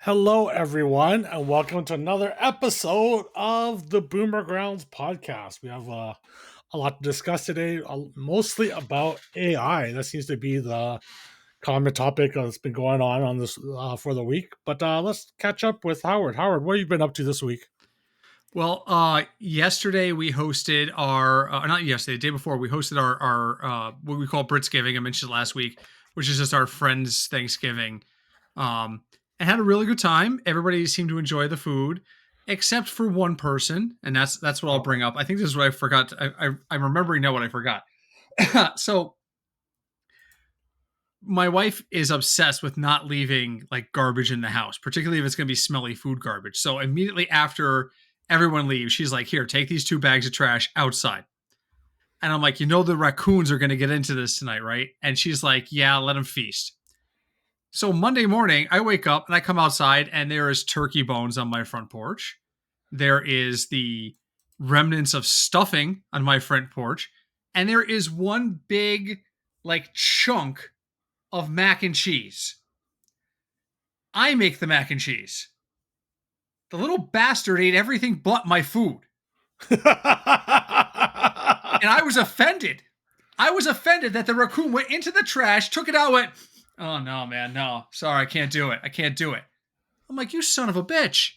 Hello, everyone, and welcome to another episode of the Boomer Grounds podcast. We have a lot to discuss today, mostly about AI. That seems to be the common topic that's been going on this for the week. But let's catch up with Howard. Howard, what have you been up to this week? Well, yesterday we hosted our not yesterday, the day before we hosted our what we call Britsgiving. I mentioned it last week, which is just our friends' Thanksgiving, and had a really good time. Everybody seemed to enjoy the food, except for one person, and that's what I'll bring up. I think this is what I forgot. I'm remembering now what I forgot. So my wife is obsessed with not leaving like garbage in the house, particularly if it's going to be smelly food garbage. So immediately after everyone leaves, she's like, "Here, take these 2 bags of trash outside." And I'm like, the raccoons are going to get into this tonight, right? And she's like, "Yeah, let them feast." So Monday morning, I wake up and I come outside and there is turkey bones on my front porch. There is the remnants of stuffing on my front porch. And there is one big, like, chunk of mac and cheese. I make the mac and cheese. The little bastard ate everything but my food. And I was offended. I was offended that the raccoon went into the trash, took it out, went, "Oh, no, man, no. Sorry, I can't do it. I can't do it." I'm like, "You son of a bitch.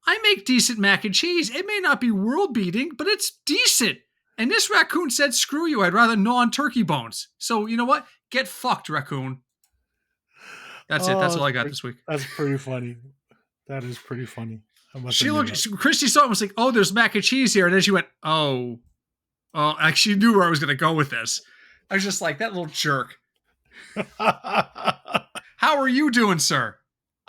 I make decent mac and cheese. It may not be world beating, but it's decent." And this raccoon said, "Screw you. I'd rather gnaw on turkey bones." So, you know what? Get fucked, raccoon. That's it. That's all I got this week. That's pretty funny. That is pretty funny. I must She admit looked, it. Christy saw it and was like, "Oh, there's mac and cheese here." And then she went, "Oh, like she knew where I was going to go with this." I was just like, that little jerk. How are you doing, sir?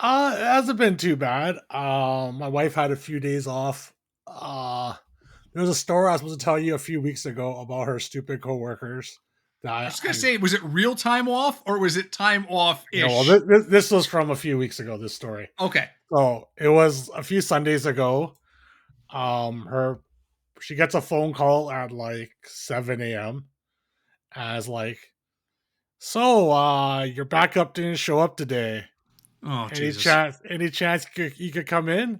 It hasn't been too bad. My wife had a few days off. There was a story I was supposed to tell you a few weeks ago about her stupid coworkers. I That was going to say, was it real time off or was it time off well, ish? this was from a few weeks ago. This story. Okay. So it was a few Sundays ago. Her she gets a phone call at like 7 a.m. as like, so your backup didn't show up today. Oh, Any Jesus. chance? Any chance you could come in?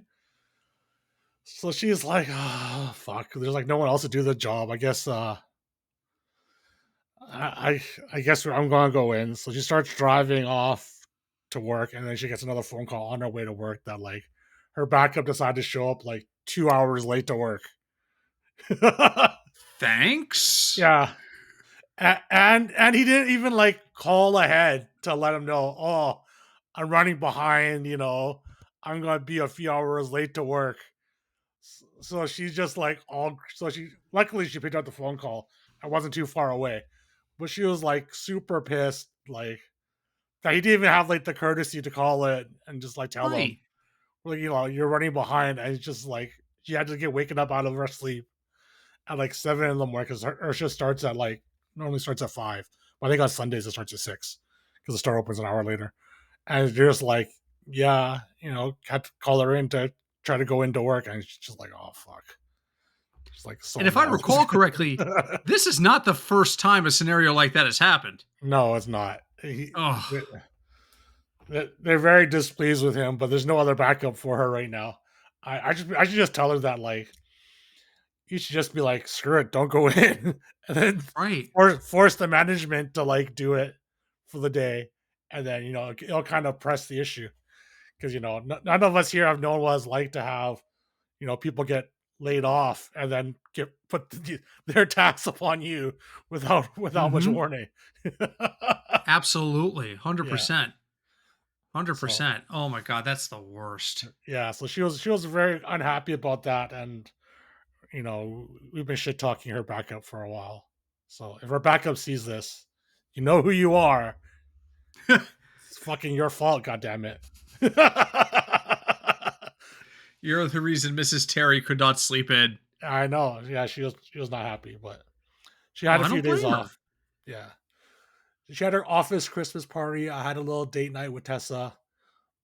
So she's like, oh fuck. There's like no one else to do the job. I guess I guess I'm gonna go in. So she starts driving off to work, and then she gets another phone call on her way to work that like her backup decided to show up like 2 hours late to work. Thanks. Yeah, and he didn't even like call ahead to let him know. Oh, I'm running behind. I'm gonna be a few hours late to work. So she's just like all. So she luckily she picked up the phone call. I wasn't too far away, but she was like super pissed. Like that he didn't even have like the courtesy to call it and just like tell them, Right. like you're running behind. And it's just like she had to get waken up out of her sleep at like 7 in the morning because her shift starts at like normally starts at 5. But I think on Sundays it starts at 6 because the store opens an hour later. And they're just like, yeah, had to call her in to try to go into work, and she's just like, oh fuck, she's like so And if I mad. recall correctly, this is not the first time a scenario like that has happened. No, it's not. Oh, They're very displeased with him, but there's no other backup for her right now. I should just tell her that like you should just be like, screw it, don't go in, and then right. force the management to like do it for the day, and then it'll kind of press the issue because none of us here have known what it's like to have people get laid off and then get put their tax upon you without much Mm-hmm. warning. Absolutely. Yeah. 100%. So 100%. Oh my God. That's the worst. yeah, so she was very unhappy about that, and we've been shit talking her backup for a while. So if her backup sees this, you know who you are. It's fucking your fault, goddammit. You're the reason Mrs. Terry could not sleep in. I know. Yeah, she was not happy, but she Oh, had a I few don't days blame her. off. Yeah. She had her office Christmas party. I had a little date night with Tessa,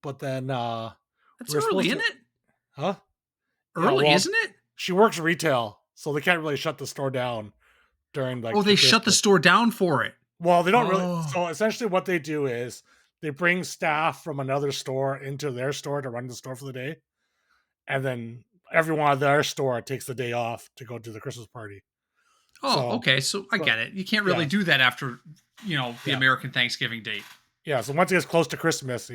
but then we That's were early, supposed isn't to, it? huh? Yeah, Early, well, isn't it? she works retail, so they can't really shut the store down during Oh, like the they shut the Christmas. store down for it. Well, they don't really. Oh, So essentially, what they do is they bring staff from another store into their store to run the store for the day, and then everyone at their store takes the day off to go to the Christmas party. Oh, So, okay. So I so get it. You can't really yeah, do that after, the yeah, American Thanksgiving date. yeah. So once it gets close to Christmas,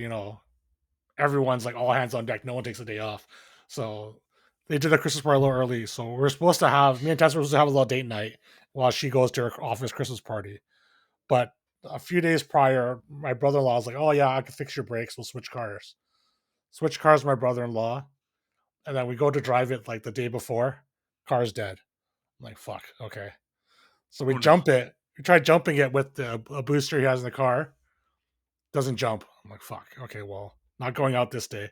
everyone's like all hands on deck. No one takes a day off. So they did the Christmas party a little early. So we're supposed to have me and Tess were supposed to have a little date night while she goes to her office Christmas party. But a few days prior, my brother in law was like, "Oh yeah, I can fix your brakes. We'll switch cars." Switch cars, with my brother in law, and then we go to drive it like the day before. Car's dead. I'm like, "Fuck." Okay. So we Oh no. jump it. We try jumping it with a booster he has in the car. Doesn't jump. I'm like, "Fuck." Okay, well, not going out this day.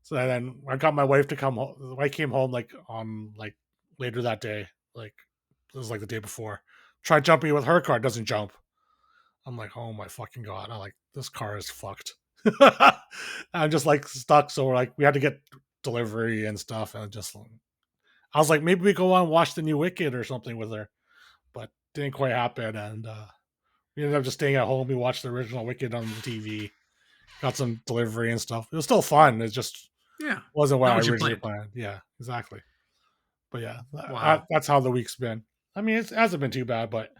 So then I got my wife to come home. The wife came home like on like later that day. Like it was like the day before. Try jumping it with her car. Doesn't jump. I'm like, oh my fucking god! I'm like, this car is fucked. I'm just like stuck. So like, we had to get delivery and stuff, and just I was like, maybe we go on and watch the new Wicked or something with her, but didn't quite happen. And we ended up just staying at home. We watched the original Wicked on the TV, got some delivery and stuff. It was still fun. It just Yeah. wasn't what Not I what you originally planned. planned. Yeah, exactly. But yeah, Wow. that's how the week's been. I mean, it hasn't been too bad, but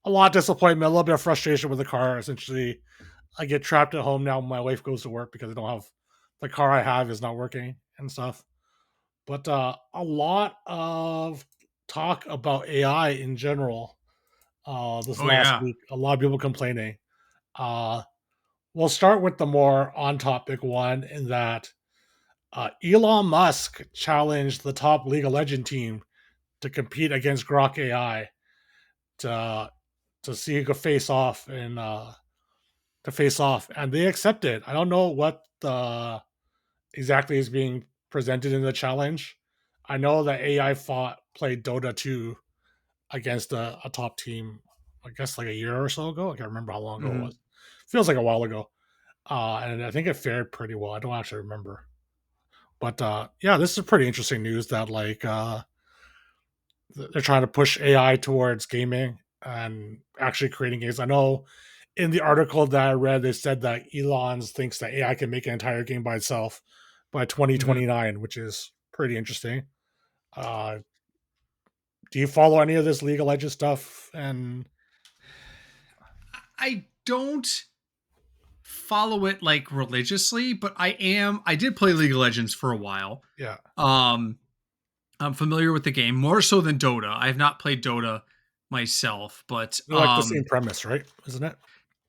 a lot of disappointment, a little bit of frustration with the car. Essentially, I get trapped at home now when my wife goes to work because I don't have the car I have is not working and stuff. But a lot of talk about AI in general this Oh last yeah. week. A lot of people complaining. Uh, we'll start with the more on topic one in that Elon Musk challenged the top League of Legends team to compete against Grok AI to see who could face off and to face off, and they accepted. I don't know what exactly is being presented in the challenge. I know that AI fought played Dota 2 against a top team. I guess like a year or so ago. I can't remember how long ago it Hmm. was. Feels like a while ago. And I think it fared pretty well. I don't actually remember, but yeah, this is pretty interesting news that like they're trying to push AI towards gaming and actually creating games. I know in the article that I read, they said that Elon thinks that AI can make an entire game by itself by Hmm. 2029, which is pretty interesting. Uh, do you follow any of this League of Legends stuff? And I don't follow it like religiously, but I did play League of Legends for a while. yeah, Um I'm familiar with the game more so than Dota. I have not played Dota myself, but they're like the same premise, right? Isn't it?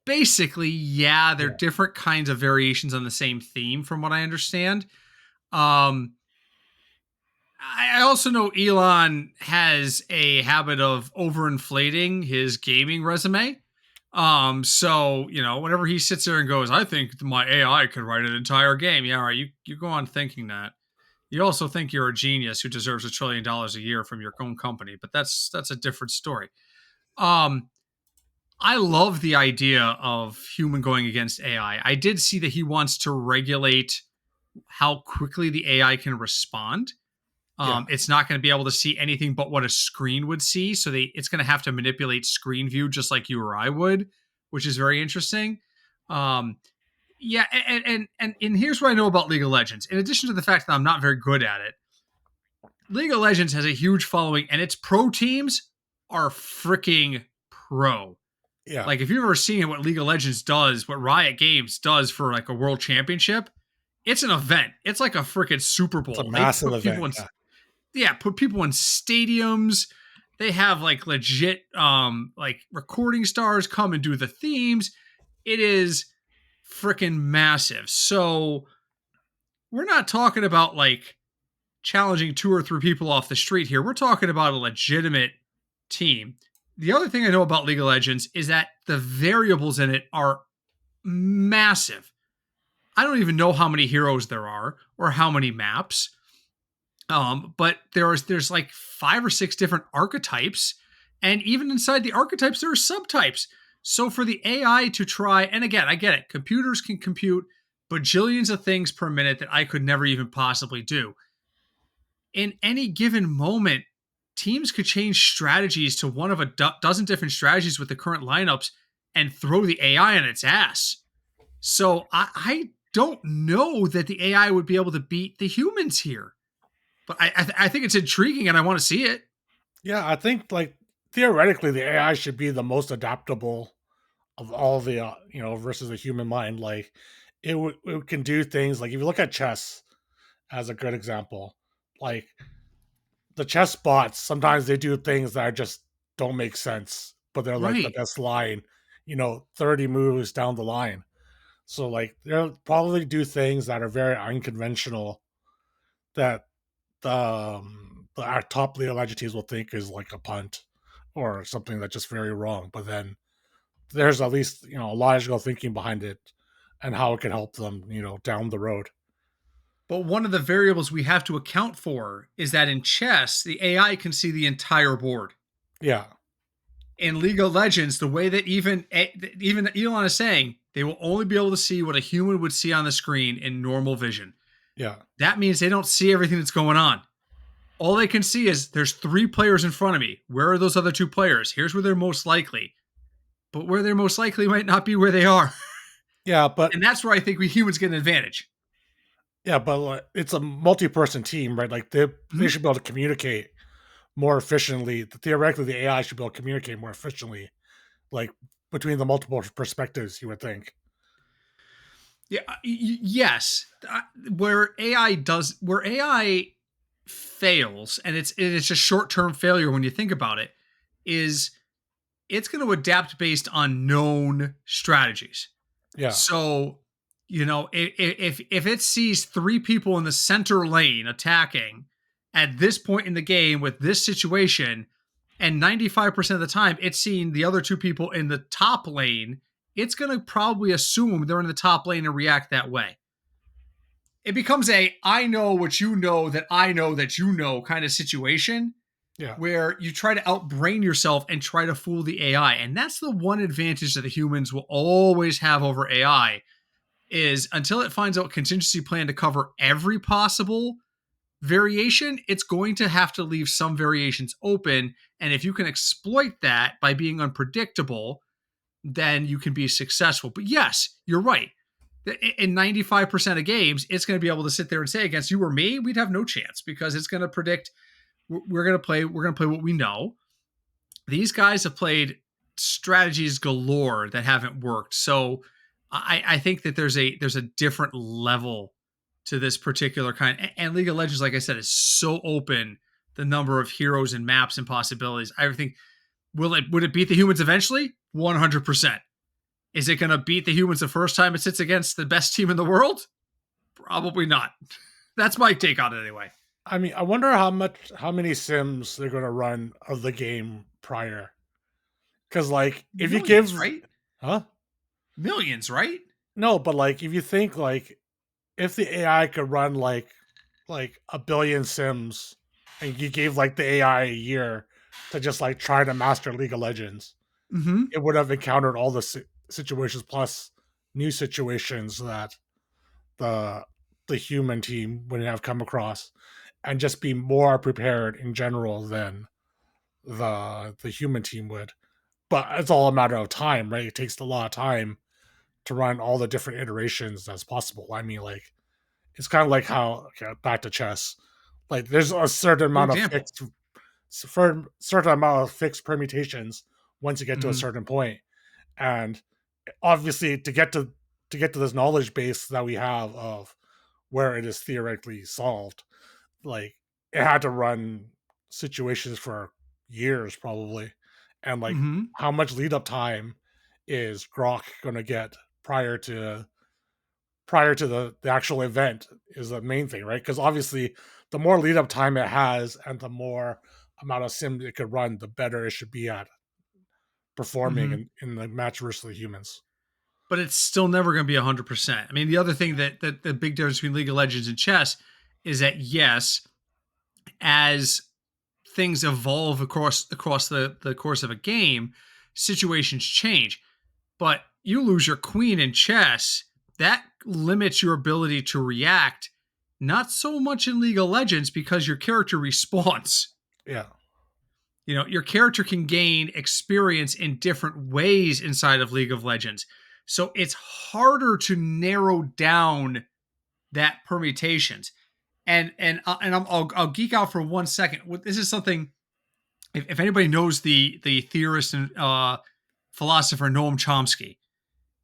basically, yeah, they're Yeah, different kinds of variations on the same theme from what I understand. Um I also know Elon has a habit of overinflating his gaming resume. So whenever he sits there and goes, I think my AI could write an entire game. Yeah, all right, you go on thinking that. You also think you're a genius who deserves $1 trillion a year from your own company, but that's a different story. Um, I love the idea of human going against AI. I did see that he wants to regulate how quickly the AI can respond. yeah, It's not going to be able to see anything but what a screen would see, so it's going to have to manipulate screen view just like you or I would, which is very interesting. Um, yeah, and here's what I know about League of Legends. In addition to the fact that I'm not very good at it, League of Legends has a huge following, and its pro teams are freaking pro. yeah. Like if you've ever seen what League of Legends does, what Riot Games does for like a world championship, it's an event. It's like a freaking Super It's a Bowl. They massive put people event. in, Yeah, yeah, put people in stadiums. They have like legit like recording stars come and do the themes. It is freaking massive. So we're not talking about like challenging two or three people off the street here. We're talking about a legitimate team. The other thing I know about League of Legends is that the variables in it are massive. I don't even know how many heroes there are or how many maps. But there's like five or six different archetypes, and even inside the archetypes there are subtypes. So for the AI to try, and again, I get it, computers can compute bajillions of things per minute that I could never even possibly do. In any given moment, teams could change strategies to one of a dozen different strategies with the current lineups and throw the AI on its ass. So I don't know that the AI would be able to beat the humans here, but I think it's intriguing and I want to see it. Yeah, I think like theoretically the AI should be the most adaptable of all the versus the human mind. Like it can do things like if you look at chess as a good example, like the chess bots sometimes they do things that just don't make sense, but they're like the Right. best line, 30 moves down the line. So like they'll probably do things that are very unconventional that our top League of Legends teams will think is like a punt or something that's just very wrong. But then there's at least logical thinking behind it and how it can help them down the road. But one of the variables we have to account for is that in chess, the AI can see the entire board. Yeah, In League of Legends, the way that even Elon is saying, they will only be able to see what a human would see on the screen in normal vision. yeah, That means they don't see everything that's going on. All they can see is there's three players in front of me. Where are those other two players? Here's where they're most likely. But where they're most likely might not be where they are. yeah. But And that's where I think we humans get an advantage. like, it's a multi-person team, right? Like they Mhm. should be able to communicate more efficiently. Theoretically, the AI should be able to communicate more efficiently, like between the multiple perspectives. You would think. Yeah, yes. Where AI fails, and it's a short term failure when you think about it, is it's going to adapt based on known strategies. Yeah, So, if it sees three people in the center lane attacking at this point in the game with this situation, and 95% of the time it's seeing the other two people in the top lane, it's going to probably assume they're in the top lane and react that way. It becomes a I know what you know that you know kind of situation yeah, where you try to outbrain yourself and try to fool the AI. And that's the one advantage that the humans will always have over AI is until it finds out a contingency plan to cover every possible variation, it's going to have to leave some variations open. And if you can exploit that by being unpredictable, then you can be successful. But yes, you're right. In 95% of games, it's going to be able to sit there and say against you or me, we'd have no chance because it's going to predict we're going to play what we know. These guys have played strategies galore that haven't worked. So I think that there's a different level to this particular kind. And League of Legends, like I said, is so open. The number of heroes and maps and possibilities. I think would it beat the humans eventually? 100%. Is it going to beat the humans the first time it sits against the best team in the world? Probably not. That's my take on it anyway. I mean, I wonder how many sims they're going to run of the game prior. Because like, if you Millions, give, right? huh? Millions, right? No, but like, if you think like, if the AI could run like a billion sims, and you gave like the AI a year to just like try to master League of Legends, Mm-hmm. it would have encountered all the situations plus new situations that the the human team would have come across, and just be more prepared in general than the human team would. But it's all a matter of time, right? It takes a lot of time to run all the different iterations as possible. I mean, like it's kind of like how back to chess, like there's a certain Good amount of example. certain amount of fixed permutations once you get to a Mm-hmm. certain point, and obviously to get to this knowledge base that we have of where it is theoretically solved, like it had to run situations for years probably, and like Mm-hmm. how much lead up time is Grok going to get prior to the actual event is the main thing, right? Because obviously the more lead up time it has and the more amount of sim it could run, the better it should be at performing Mm-hmm. in the match versus the humans. But it's still never going to be 100%. I mean, the other thing that the big difference between League of Legends and chess is that yes, as things evolve across the course of a game, situations change. But you lose your queen in chess, that limits your ability to react. Not so much in League of Legends because your character respawns. Yeah, Your character can gain experience in different ways inside of League of Legends. So it's harder to narrow down that permutations. I'll geek out for 1 second. This is something. If anybody knows the theorist and philosopher Noam Chomsky,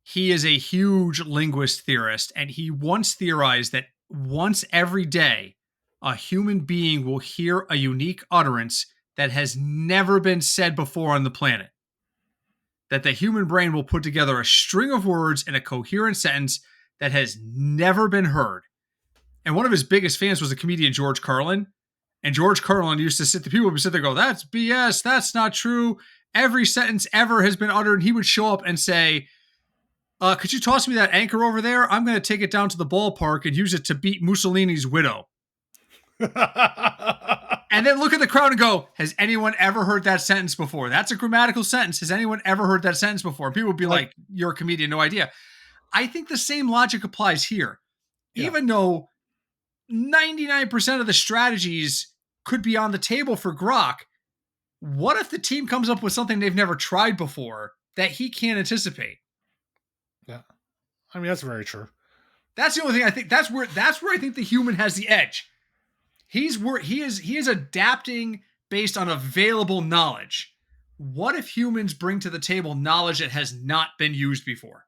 he is a huge linguist theorist, and he once theorized that once every day, a human being will hear a unique utterance that has never been said before on the planet. That the human brain will put together a string of words in a coherent sentence that has never been heard. And one of his biggest fans was the comedian George Carlin. And George Carlin used to sit, the people would sit there and go, "That's BS. That's not true. Every sentence ever has been uttered." And he would show up and say, "Could you toss me that anchor over there? I'm going to take it down to the ballpark and use it to beat Mussolini's widow." And then look at the crowd and go, "Has anyone ever heard that sentence before? That's a grammatical sentence. Has anyone ever heard that sentence before?" And people would be like, "You're a comedian, no idea." I think the same logic applies here. Yeah. Even though 99% of the strategies could be on the table for Grok, what if the team comes up with something they've never tried before that he can't anticipate? Yeah. I mean, that's very true. That's the only thing I think. That's where I think the human has the edge. He is adapting based on available knowledge. What if humans bring to the table knowledge that has not been used before?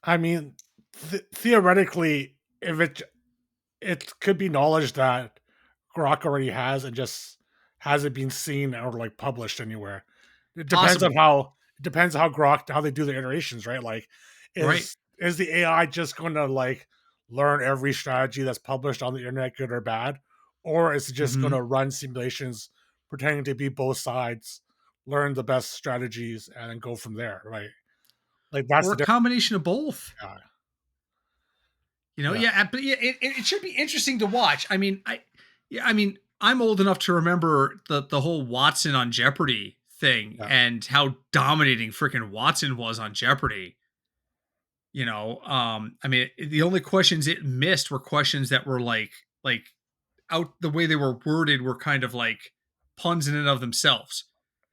I mean, theoretically, if it could be knowledge that Grok already has and just hasn't been seen or like published anywhere. It depends on Possibly, how Grok how they do the iterations, right? Like, right? is the AI just going to like learn every strategy that's published on the internet, good or bad, or is it just going Mm-hmm. to run simulations pretending to be both sides, learn the best strategies, and then go from there, right? Like that's Or the a difference. combination of both. Yeah, yeah, Yeah, but yeah, it should be interesting to watch. I mean, I'm old enough to remember the whole Watson on Jeopardy thing yeah, and how dominating freaking Watson was on Jeopardy. I mean, the only questions it missed were questions that were like out the way they were worded were kind of like puns in and of themselves.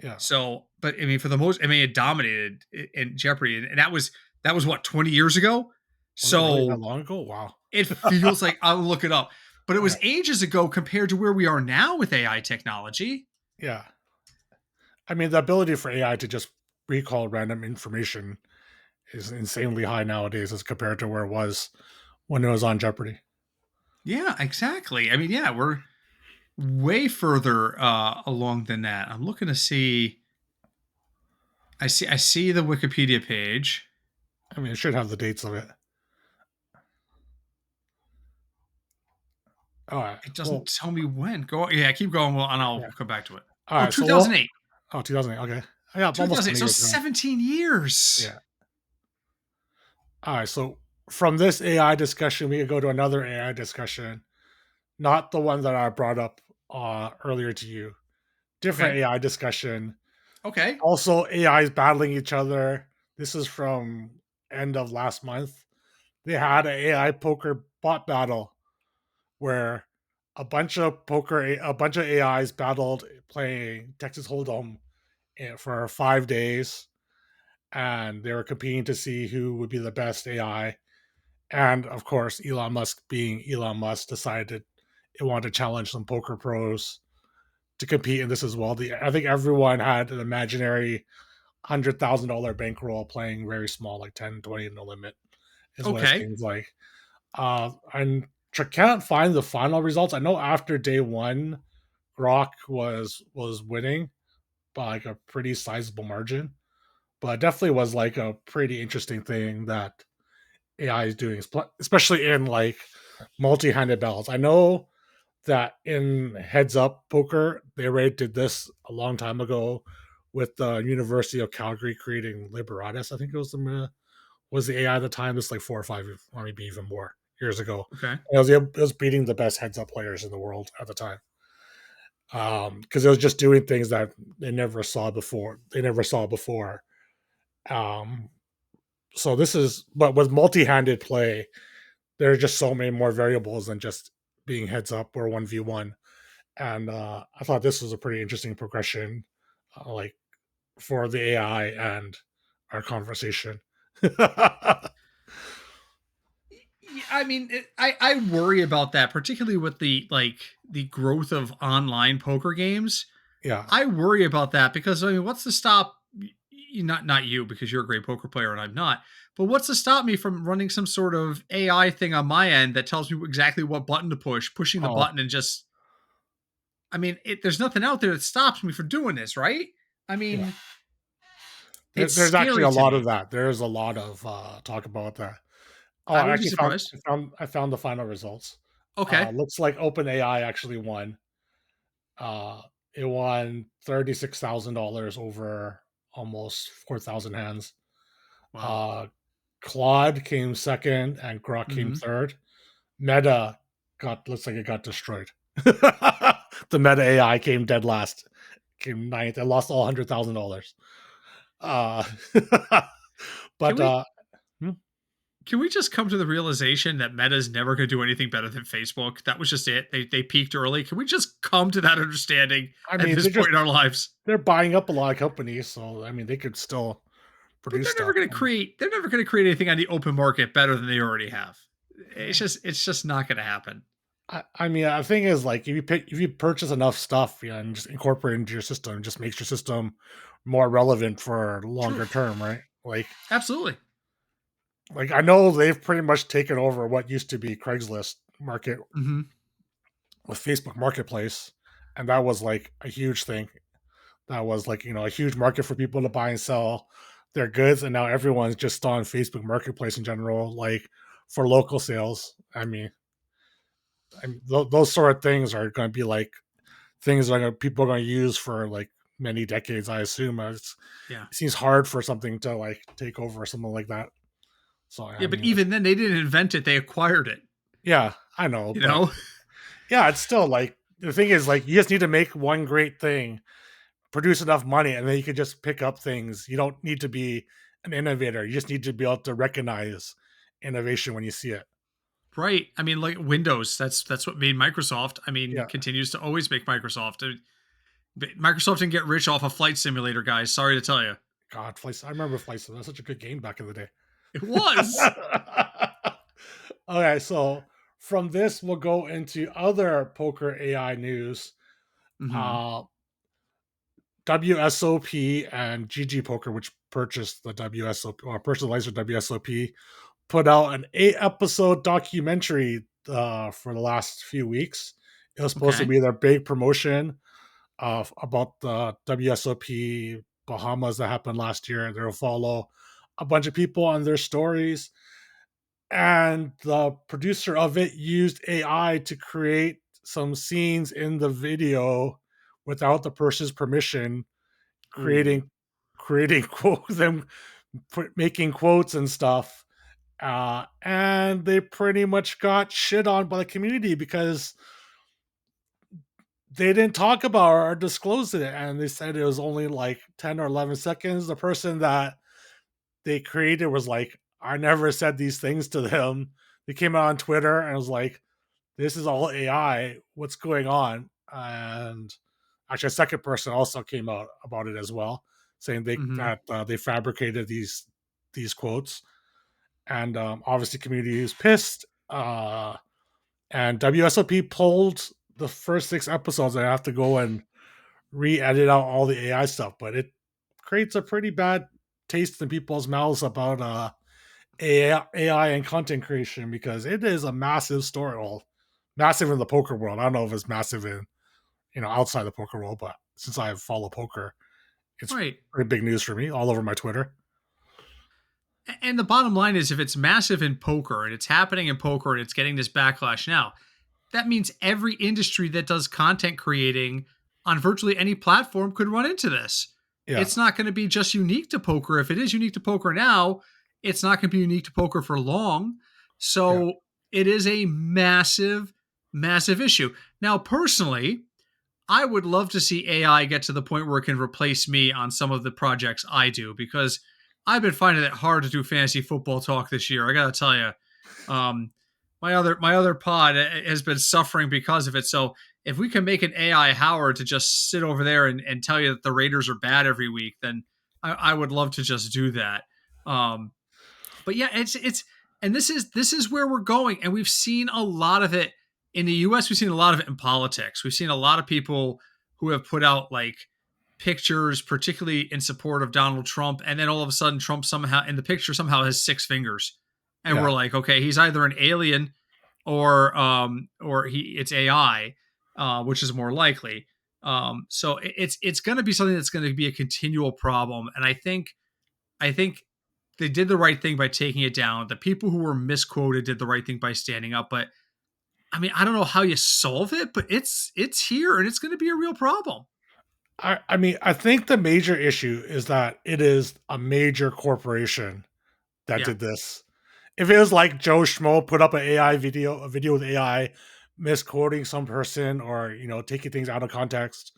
yeah. So, but I mean, for the most, I mean, it dominated in Jeopardy, and that was what 20 years ago. Was it really that So long ago? Wow. it feels like I'll look it up, but it All was right. ages ago compared to where we are now with AI technology. Yeah. I mean, the ability for AI to just recall random information is insanely high nowadays as compared to where it was when it was on Jeopardy. Yeah, exactly. I mean, yeah, we're way further along than that. I'm looking to see. I see the Wikipedia page. I mean, it should have the dates of it. All right. It doesn't Well, tell me when. Go, yeah, keep going. Well, and I'll yeah. come back to it. All Oh, right. So, well, 2008. oh, 2008. Okay. Yeah, almost 2008. 20 So years ago. 17 years. Yeah. All right. So, from this AI discussion, we could go to another AI discussion, not the one that I brought up earlier to you. Different Okay. AI discussion. Okay. Also, AIs battling each other. This is from end of last month. They had an AI poker bot battle where a bunch of AIs battled playing Texas Hold'em for 5 days, and they were competing to see who would be the best AI. And of course, Elon Musk, being Elon Musk, decided it wanted to challenge some poker pros to compete in this as well. I think everyone had an imaginary $100,000 bankroll playing very small, like 10, 20 no limit, is what it Okay. seems like. I can't find the final results. I know after day one, Grok was winning by like a pretty sizable margin, but it definitely was like a pretty interesting thing that AI is doing, especially in like multi-handed battles. I know that in heads up poker, they already did this a long time ago with the University of Calgary creating Liberatus. I think it was the AI at the time. This like 4 or 5 or maybe even more years ago. Okay. And it was beating the best heads up players in the world at the time. Because it was just doing things that they never saw before. Um, so this is, but with multi-handed play, there are just so many more variables than just being heads up or 1v1. And I thought this was a pretty interesting progression, like for the AI and our conversation. I mean, I worry about that, particularly with the growth of online poker games. Yeah. I worry about that because I mean, what's to stop? Not you because you're a great poker player and I'm not. But what's to stop me from running some sort of AI thing on my end that tells me exactly what button to push, pushing the Oh, button and just I mean, there's nothing out there that stops me from doing this, right? I yeah. mean, it's There's actually scary a to lot of me. that. There's a lot of talk about that. Oh, I I wouldn't be actually found surprised. I found the final results. Okay. Looks like OpenAI actually won. Uh, it won $36,000 over almost 4,000 hands. Wow. Uh, Claude came second, and Grok came Hmm. third. Meta got looks like it got destroyed. The Meta AI came dead last, came ninth. It lost all $100,000. Uh, Can but we hmm? can we just come to the realization that Meta's never going to do anything better than Facebook? That was just it. They peaked early. Can we just come to that understanding I at mean, this point in our lives? they're buying up a lot of companies, so I mean, they could still But produce stuff. they're never going to create anything on the open market better than they already have. Yeah. It's just not going to happen. I mean, the thing is, like, if you purchase enough stuff, yeah, and just incorporate it into your system, it just makes your system more relevant for True. longer term, right? Absolutely. Like I know they've pretty much taken over what used to be Craigslist market Hmm. with Facebook Marketplace, and that was like a huge thing. That was like a huge market for people to buy and sell their goods, and now everyone's just on Facebook Marketplace in general, like for local sales. Those sort of things are going to be like things that people are going to use for like many decades. I assume Yeah. it seems hard for something to like take over or something like that. So I Yeah, but mean, even then, they didn't invent it; they acquired it. yeah, I know, You but know, yeah, it's still like the thing is like you just need to make one great thing, produce enough money, and then you can just pick up things. You don't need to be an innovator. You just need to be able to recognize innovation when you see it. right? I mean, like Windows. That's what made Microsoft. I mean, Yeah. continues to always make Microsoft. Microsoft didn't get rich off a flight simulator, guys. Sorry to tell you, God, Flight. I remember Flight Sim. That's such a good game back in the day. it was. Okay, so from this we'll go into other poker AI news. Hmm. Uh, WSOP and GG Poker, which purchased the WSOP or purchased the license WSOP, put out an 8 episode documentary for the last few weeks. It was supposed to Okay. be their big promotion about the WSOP Bahamas that happened last year. They'll follow a bunch of people on their stories. And the producer of it used AI to create some scenes in the video without the person's permission, Ooh. creating quotes, them making quotes and stuff. And they pretty much got shit on by the community because they didn't talk about or disclose it, and they said it was only like 10 or 11 seconds. The person that they created was like, I never said these things to them. They came out on Twitter and was like, this is all AI. What's going on? And actually, a second person also came out about it as well, saying Hmm. they fabricated these quotes. And obviously, community is pissed. And WSOP pulled the first 6 episodes. I have to go and re-edit out all the AI stuff, but it creates a pretty bad taste in people's mouths about AI and content creation because it is a massive story. Well, massive in the poker world. I don't know if it's massive in outside the poker world, but since I follow poker, it's Right. pretty big news for me all over my Twitter. And the bottom line is, if it's massive in poker and it's happening in poker and it's getting this backlash now, that means every industry that does content creating on virtually any platform could run into this. Yeah, It's not going to be just unique to poker. If it is unique to poker now, it's not going to be unique to poker for long. yeah, So it is a massive, massive issue. Now, personally, I would love to see AI get to the point where it can replace me on some of the projects I do because I've been finding it hard to do fantasy football talk this year. I got to tell you, um, my other pod has been suffering because of it. So if we can make an AI Howard to just sit over there and tell you that the Raiders are bad every week, then I would love to just do that. Um, but yeah, it's and this is where we're going, and we've seen a lot of it in the U.S. We've seen a lot of it in politics. We've seen a lot of people who have put out like pictures, particularly in support of Donald Trump, and then all of a sudden Trump somehow in the picture somehow has six fingers, and we're Yeah. like, okay, he's either an alien or he it's AI, which is more likely. So it's going to be something that's going to be a continual problem, and I think they did the right thing by taking it down. The people who were misquoted did the right thing by standing up. But I mean, I don't know how you solve it, but it's here and it's going to be a real problem. I mean, I think the major issue is that it is a major corporation that Yeah. did this. If it was like Joe Schmo put up an AI video, a video with AI misquoting some person or taking things out of context,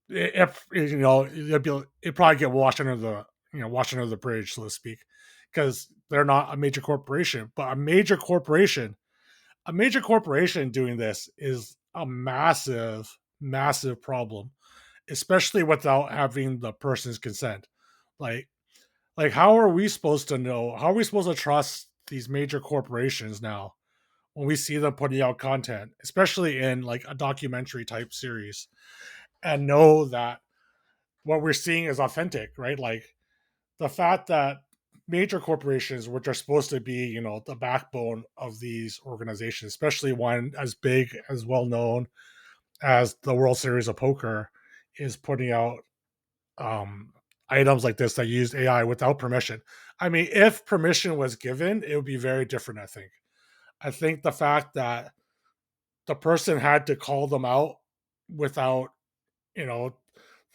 if it probably get washed under the washed under the bridge, so to speak, because they're not a major corporation. But a major corporation doing this is a massive, massive problem, especially without having the person's consent. Like, how are we supposed to know? How are we supposed to trust these major corporations now when we see them putting out content, especially in like a documentary type series, and know that what we're seeing is authentic, right? Like the fact that major corporations, which are supposed to be, the backbone of these organizations, especially one as big, as well known as the World Series of Poker, is putting out um, items like this that use AI without permission. I mean, if permission was given, it would be very different, I think. I think the fact that the person had to call them out without, you know,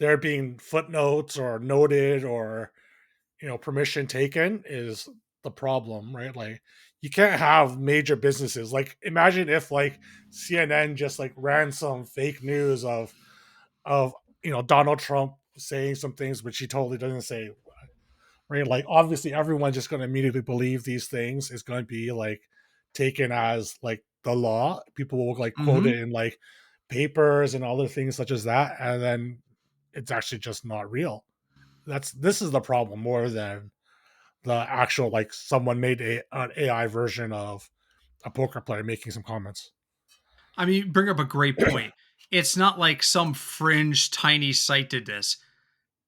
there being footnotes or noted or permission taken is the problem, right? Like you can't have major businesses. Like imagine if like CNN just like ran some fake news of Donald Trump saying some things which he totally doesn't say, right? Like obviously everyone's just going to immediately believe these things is going to be like taken as like the law. People will like quote it Mm-hmm. in like papers and other things such as that, and then it's actually just not real. This is the problem more than the actual like someone made an AI version of a poker player making some comments. I mean, you bring up a great point. It's not like some fringe tiny site did this.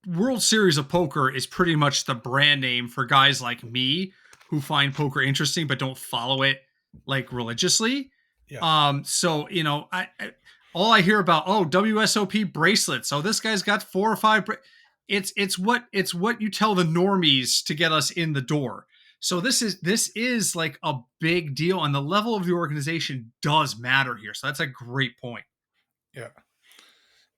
World Series of Poker is pretty much the brand name for guys like me who find poker interesting but don't follow it like religiously. Yeah, So all I hear about, oh, WSOP bracelets. So this guy's got four or five. It's what you tell the normies to get us in the door. So this is like a big deal, and the level of the organization does matter here. So that's a great point. yeah,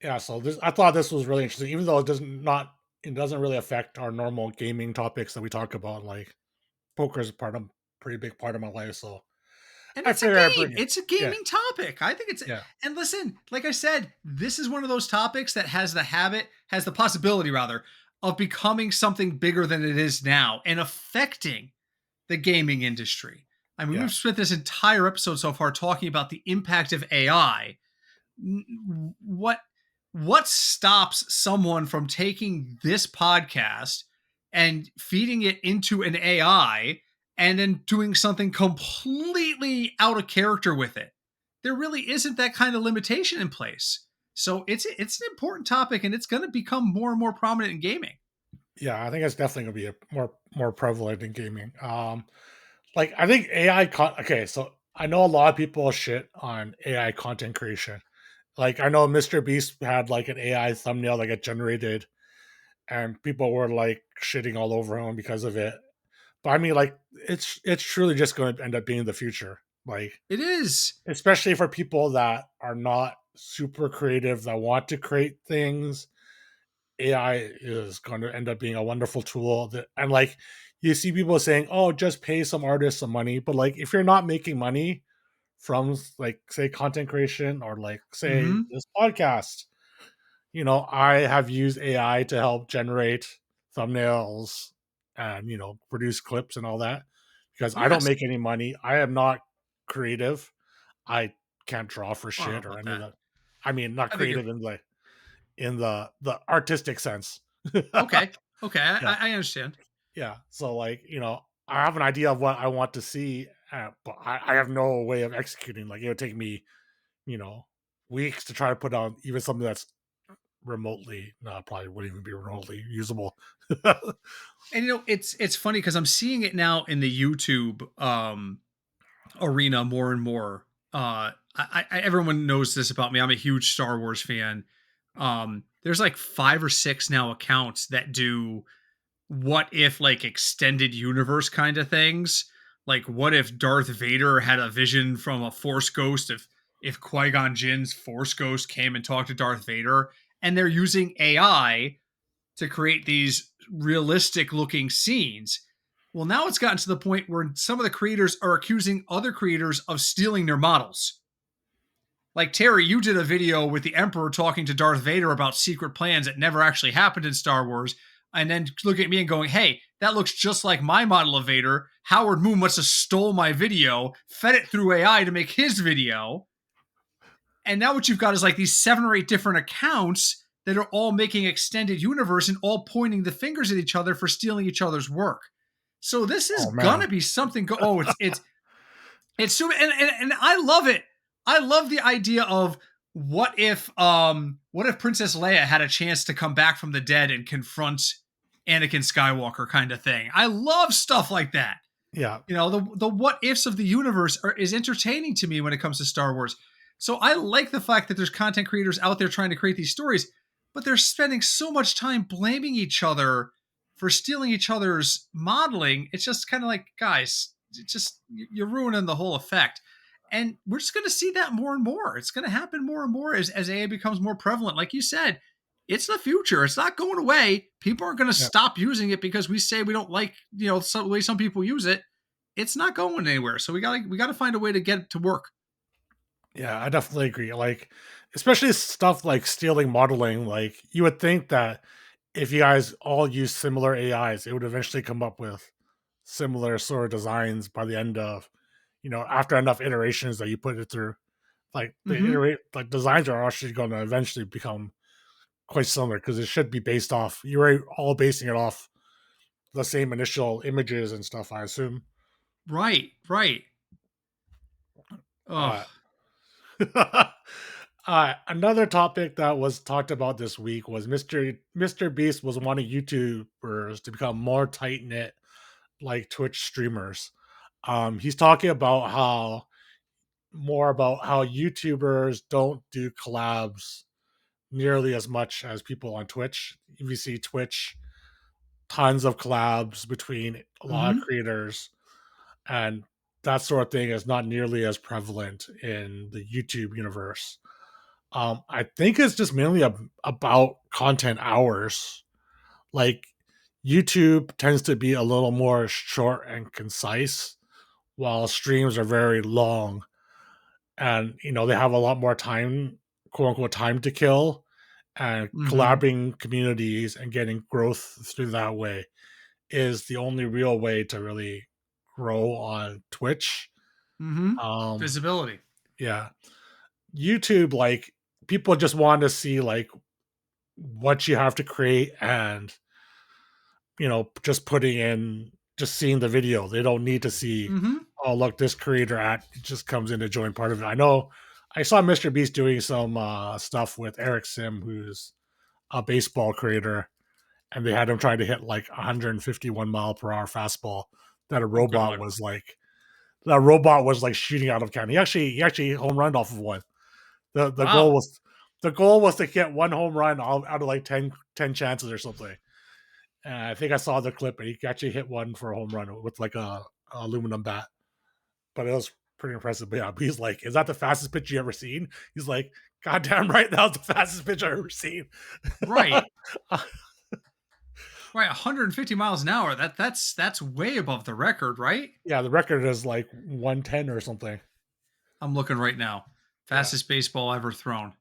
yeah. So this, I thought this was really interesting, even though it doesn't really affect our normal gaming topics that we talk about. Like poker is pretty big part of my life, so And I it's a figured I'd bring game. it. It's a Yeah, gaming topic. I think it's yeah, and listen, like I said, this is one of those topics that has the possibility rather of becoming something bigger than it is now and affecting the gaming industry. I mean, yeah, we've spent this entire episode so far talking about the impact of AI. What what stops someone from taking this podcast and feeding it into an AI and then doing something completely out of character with it? There really isn't that kind of limitation in place. So it's an important topic and it's going to become more and more prominent in gaming. yeah. I think it's definitely gonna be a more prevalent in gaming. Like I think AI. Okay, so I know a lot of people shit on AI content creation. Like I know Mr. Beast had like an AI thumbnail that got generated, and people were like shitting all over him because of it. But I mean, like it's truly just going to end up being the future. Like It is. especially for people that are not super creative that want to create things, AI is going to end up being a wonderful tool. And like you see people saying, "Oh, just pay some artists some money," but like if you're not making money from like say content creation or like say Mhm. this podcast, I have used AI to help generate thumbnails and, produce clips and all that because I don't Yes. make any money. I am not creative. I can't draw for I don't know shit or about any of that. that. I mean, not I think you're creative in the artistic sense. Okay. Okay. Yeah, I understand. yeah. So like, I have an idea of what I want to see, but I have no way of executing. Like it would take me, you know, weeks to try to put on even something that's remotely, no, probably wouldn't even be remotely usable. And it's funny because I'm seeing it now in the YouTube arena more and more. Everyone knows this about me. I'm a huge Star Wars fan. There's like 5 or 6 now accounts that do what if like extended universe kind of things. Like what if Darth Vader had a vision from a Force ghost, if Qui-Gon Jinn's Force ghost came and talked to Darth Vader, and they're using AI to create these realistic looking scenes. Well, now it's gotten to the point where some of the creators are accusing other creators of stealing their models. Like Terry, you did a video with the Emperor talking to Darth Vader about secret plans that never actually happened in Star Wars, and then looking at me and going, "Hey, that looks just like my model of Vader. Howard Moon must have stole my video, fed it through AI to make his video." And now what you've got is like these 7 or 8 different accounts that are all making extended universe and all pointing the fingers at each other for stealing each other's work. So this is Oh man. gonna be something. Oh, it's super, and I love it. I love the idea of what if Princess Leia had a chance to come back from the dead and confront Anakin Skywalker kind of thing. I love stuff like that. Yeah. The what ifs of the universe is entertaining to me when it comes to Star Wars. So I like the fact that there's content creators out there trying to create these stories, but they're spending so much time blaming each other for stealing each other's modeling. It's just kind of like, guys, you're ruining the whole effect. And we're just going to see that more and more. It's going to happen more and more as AI becomes more prevalent. Like you said, it's the future. It's not going away. People aren't going to Yeah. stop using it because we say we don't like, the way some people use it. It's not going anywhere. So we gotta find a way to get it to work. Yeah, I definitely agree. Like, especially stuff like stealing modeling, like you would think that if you guys all use similar AIs, it would eventually come up with similar sort of designs by the end of, after enough iterations that you put it through. Like Mm-hmm. like designs are actually going to eventually become quite similar because it should be based off. You're all basing it off the same initial images and stuff, I assume. Right. Right. Oh. Uh, Another topic that was talked about this week was Mr. Beast was wanting YouTubers to become more tight knit, like Twitch streamers. He's talking about how YouTubers don't do collabs nearly as much as people on Twitch. If you see Twitch, tons of collabs between a lot of Mm-hmm. creators, and that sort of thing is not nearly as prevalent in the YouTube universe. I think it's just mainly about content hours. Like YouTube tends to be a little more short and concise, while streams are very long, and they have a lot more time, quote unquote, time to kill, and Mm-hmm. collaborating communities and getting growth through that way is the only real way to really grow on Twitch. Mm-hmm. Um, Visibility. yeah, YouTube, like people just want to see like what you have to create and just putting in, just seeing the video. They don't need to see, Mm-hmm. oh look, this creator act just comes in to join part of it. I know I saw Mr. Beast doing some stuff with Eric Sim, who's a baseball creator, and they had him trying to hit like 151-mile-per-hour fastball that a Oh robot God. was like that robot was like shooting out of cannon. He actually home run off of one. The goal Wow. was the goal was to get one home run out of like 10 chances or something. And I think I saw the clip, and he actually hit one for a home run with like a aluminum bat. But it was pretty impressive. But yeah, but he's like, "Is that the fastest pitch you ever seen?" He's like, "God damn right, that was the fastest pitch I ever seen." Right. Right. 150 miles an hour. That's way above the record, right? Yeah, the record is like 110 or something. I'm looking right now. Yeah. Fastest baseball ever thrown.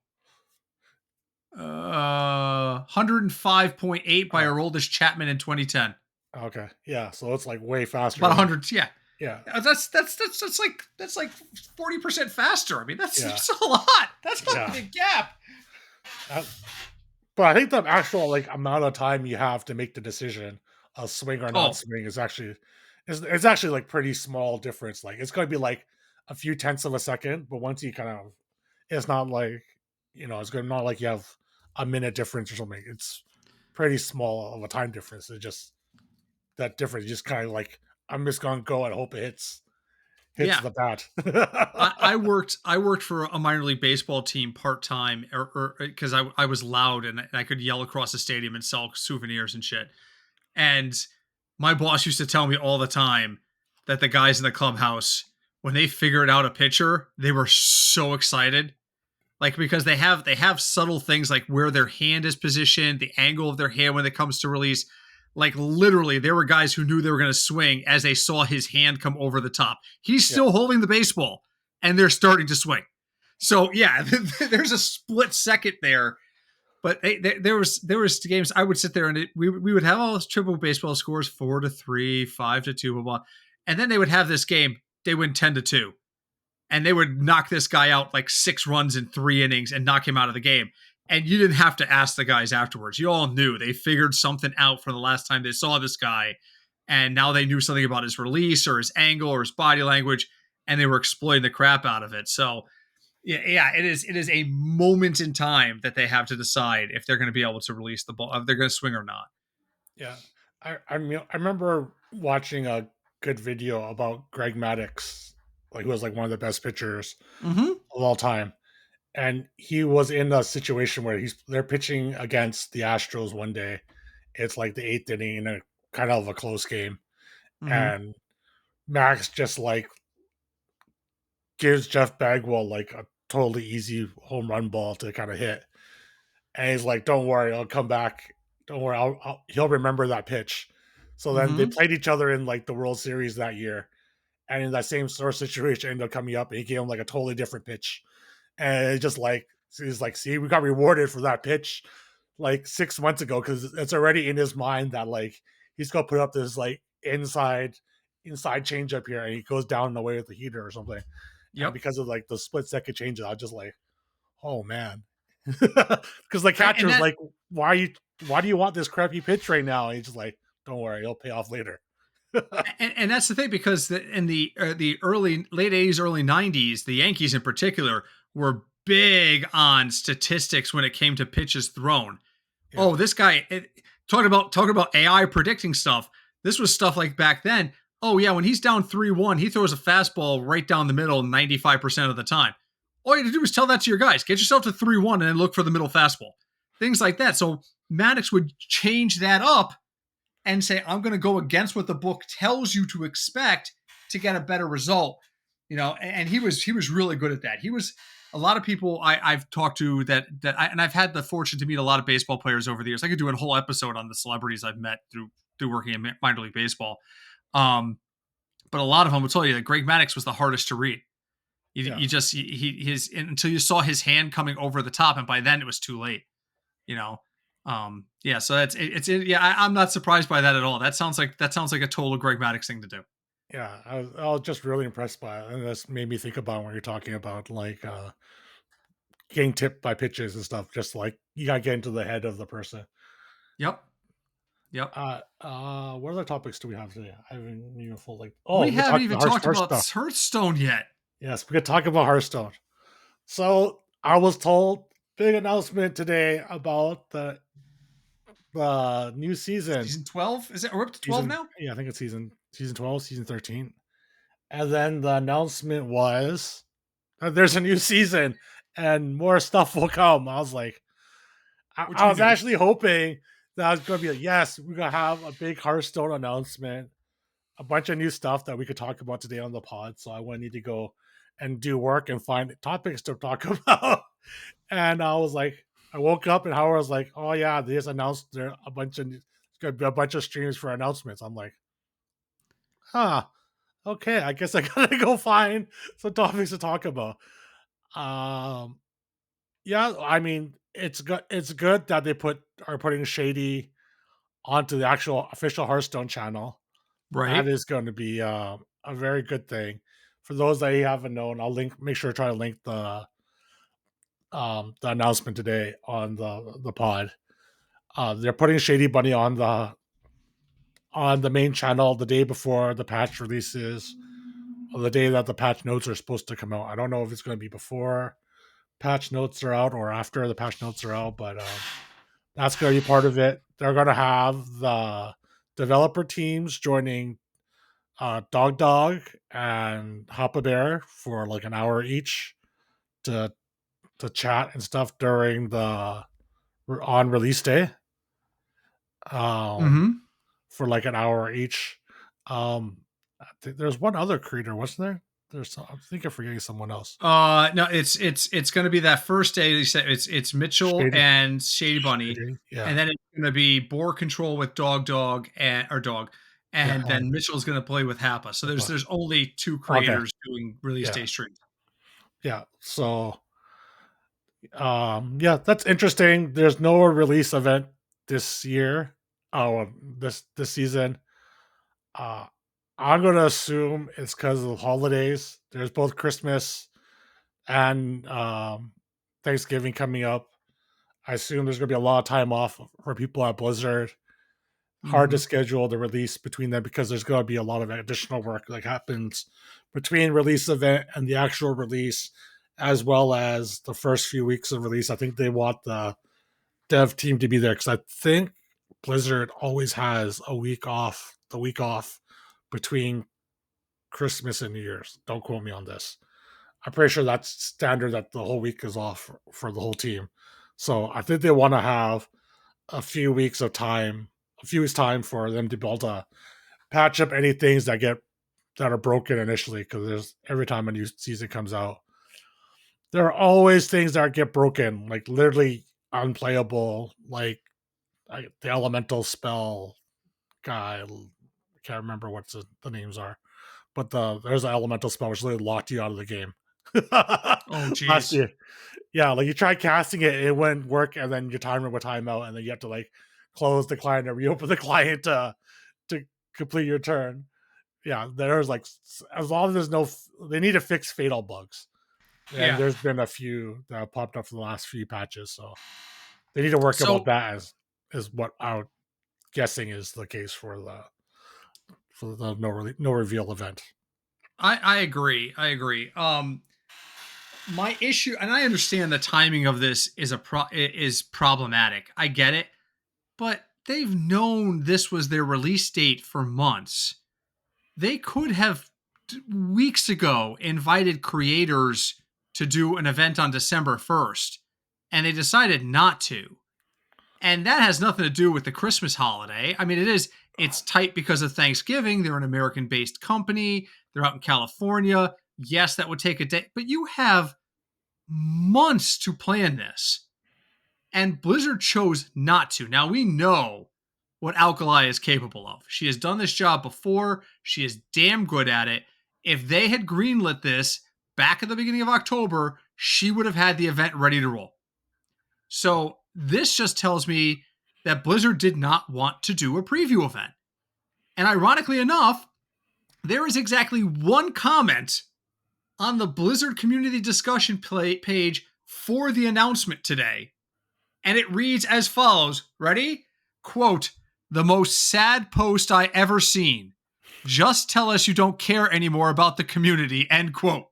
105.8 by Uh, Aroldis Chapman in 2010. okay. Yeah. So it's like way faster About than. 100. Yeah. Yeah. That's like 40% faster. I mean, that's Yeah. that's a lot. That's not a Yeah. big gap. That, But I think the actual like amount of time you have to make the decision of swing or not Oh, swing is actually it's actually like pretty small difference. Like it's going to be like a few tenths of a second, but once you kind of, it's not like it's going to not like you have a minute difference or something. It's pretty small of a time difference. It just that difference. You just kind of like I'm just going to go and hope it hits yeah. the bat. I worked for a minor league baseball team part time, or because I was loud and I could yell across the stadium and sell souvenirs and shit. And my boss used to tell me all the time that the guys in the clubhouse, when they figured out a pitcher, they were so excited. Like because they have subtle things like where their hand is positioned, the angle of their hand when it comes to release. Like literally, there were guys who knew they were going to swing as they saw his hand come over the top. He's Yeah, still holding the baseball, and they're starting to swing. So yeah, there's a split second there. But there was games I would sit there and we would have all those triple baseball scores 4-3, 5-2, blah blah, and then they would have this game. They win 10-2, and they would knock this guy out like 6 runs in 3 innings and knock him out of the game. And you didn't have to ask the guys afterwards. You all knew they figured something out from the last time they saw this guy. And now they knew something about his release or his angle or his body language, and they were exploiting the crap out of it. So yeah, it is a moment in time that they have to decide if they're going to be able to release the ball, if they're going to swing or not. yeah. I I remember watching a good video about Greg Maddux, like who was like one of the best pitchers Mm-hmm. of all time, and he was in a situation where they're pitching against the Astros one day. It's like the eighth inning in a kind of a close game, Mm-hmm. and Max just like gives Jeff Bagwell like a totally easy home run ball to kind of hit, and he's like, "Don't worry, I'll come back. Don't worry, he'll remember that pitch." So then they Mm-hmm. played each other in like the World Series that year, and in that same sort of situation, ended up coming up, and he gave him like a totally different pitch, and it's just like he's like, "See, we got rewarded for that pitch like 6 months ago because it's already in his mind that like he's gonna put up this like inside change up here, and he goes down the way with the heater or something." And Yep. because of like the split second changes, I was just like, "Oh man," because the Right. And catcher's like, why do you want this crappy pitch right now?" And he's just like, "Don't worry, it'll pay off later." and that's the thing because in the early late 80s, early 90s, the Yankees in particular were big on statistics when it came to pitches thrown. Yeah, Oh, this guy talking about AI predicting stuff. This was stuff like back then. Oh yeah, when he's down 3-1, he throws a fastball right down the middle 95% of the time. All you have to do is tell that to your guys. Get yourself to 3-1 and then look for the middle fastball. Things like that. So Maddox would change that up and say, I'm going to go against what the book tells you to expect to get a better result. And he was really good at that. He was a lot of people I've talked to and I've had the fortune to meet a lot of baseball players over the years. I could do a whole episode on the celebrities I've met through working in minor league baseball. But a lot of them will tell you that Greg Maddux was the hardest to read. yeah, You just his until you saw his hand coming over the top, and by then it was too late. You know, yeah. So yeah. I'm not surprised by that at all. That sounds like a total Greg Maddux thing to do. yeah. I was just really impressed by it, and this made me think about when you're talking about like getting tipped by pitches and stuff. Just like you gotta get into the head of the person. Yep. Yep. What other topics do we have today? I haven't even full like. Oh, We we could haven't talk even about talked about Hearthstone. Hearthstone yet. Yes, we could talk about Hearthstone. So I was told big announcement today about the new season. Season 12? Is it? We're up to 12 Season now? Yeah, I think it's season 12, season 13. And then the announcement was that there's a new season and more stuff will come. I was like, What do I you was mean new? actually hoping that I was going to be like, yes, we're going to have a big Hearthstone announcement, a bunch of new stuff that we could talk about today on the pod. So I want to need to go and do work and find topics to talk about. And I was like, I woke up and Howard was like, "Oh yeah, they just announced there a bunch of it's gonna be a bunch of streams for announcements." I'm like, "Huh, okay, I guess I gotta go find some topics to talk about." Um, yeah, I mean, it's good. It's good that they are putting Shady onto the actual official Hearthstone channel. That Right. is going to be a very good thing. For those that you haven't known, make sure to try to link the announcement today on the pod. They're putting Shady Bunny on the main channel the day before the patch releases, or the day that the patch notes are supposed to come out. I don't know if it's going to be before patch notes are out or after the patch notes are out, but that's going to be part of it. They're going to have the developer teams joining Dog Dog and Hoppa Bear for like an hour each to chat and stuff during the on release day. Um, Mm-hmm. for like an hour each. Um, I think there's one other creator, wasn't there? I think I'm forgetting someone else. No, it's going to be that first day. You said it's Mitchell Shady, and Shady Bunny, Shady, and yeah, then it's going to be Boar Control with Dog and or Dog, yeah, and then Mitchell's going to play with Happa. So but there's only two okay, creators doing release yeah, day streams. yeah. So, yeah, that's interesting. There's no release event this year. Oh, this season. Uh, I'm gonna assume it's because of the holidays. There's both Christmas and Thanksgiving coming up. I assume there's going to be a lot of time off for people at Blizzard. Hard to Mm-hmm. schedule the release between them because there's going to be a lot of additional work that happens between release event and the actual release, as well as the first few weeks of release. I think they want the dev team to be there because I think Blizzard always has the week off between Christmas and New Year's. Don't quote me on this. I'm pretty sure that's standard that the whole week is off for the whole team. So I think they want to have a few weeks of time, a few weeks time for them to be able to patch up any things that are broken initially. Because there's every time a new season comes out, there are always things that get broken, like literally unplayable, like the elemental spell guy. I can't remember what the names are, but there's an elemental spell which literally locked you out of the game Oh, last geez. year. Yeah, like you tried casting it, it wouldn't work, and then your timer would time out, and then you have to like close the client and reopen the client to complete your turn. Yeah, there's like as long as there's no, they need to fix fatal bugs, and Yeah. there's been a few that have popped up for the last few patches, so they need to work about So that as is what I'm guessing is the case for the no reveal event. I agree. I agree. My issue, and I understand the timing of this is problematic. I get it, but they've known this was their release date for months. They could have weeks ago invited creators to do an event on December 1st, and they decided not to. And that has nothing to do with the Christmas holiday. I mean, it's tight because of Thanksgiving. They're an American based company, they're out in California. Yes, that would take a day, but you have months to plan this. And Blizzard chose not to. Now we know what Alkali is capable of. She has done this job before. She is damn good at it. If they had greenlit this back at the beginning of October, she would have had the event ready to roll. So this just tells me that Blizzard did not want to do a preview event. And ironically enough, there is exactly one comment on the Blizzard community discussion page for the announcement today. And it reads as follows. Ready? Quote, "The most sad post I ever seen. Just tell us you don't care anymore about the community," end quote.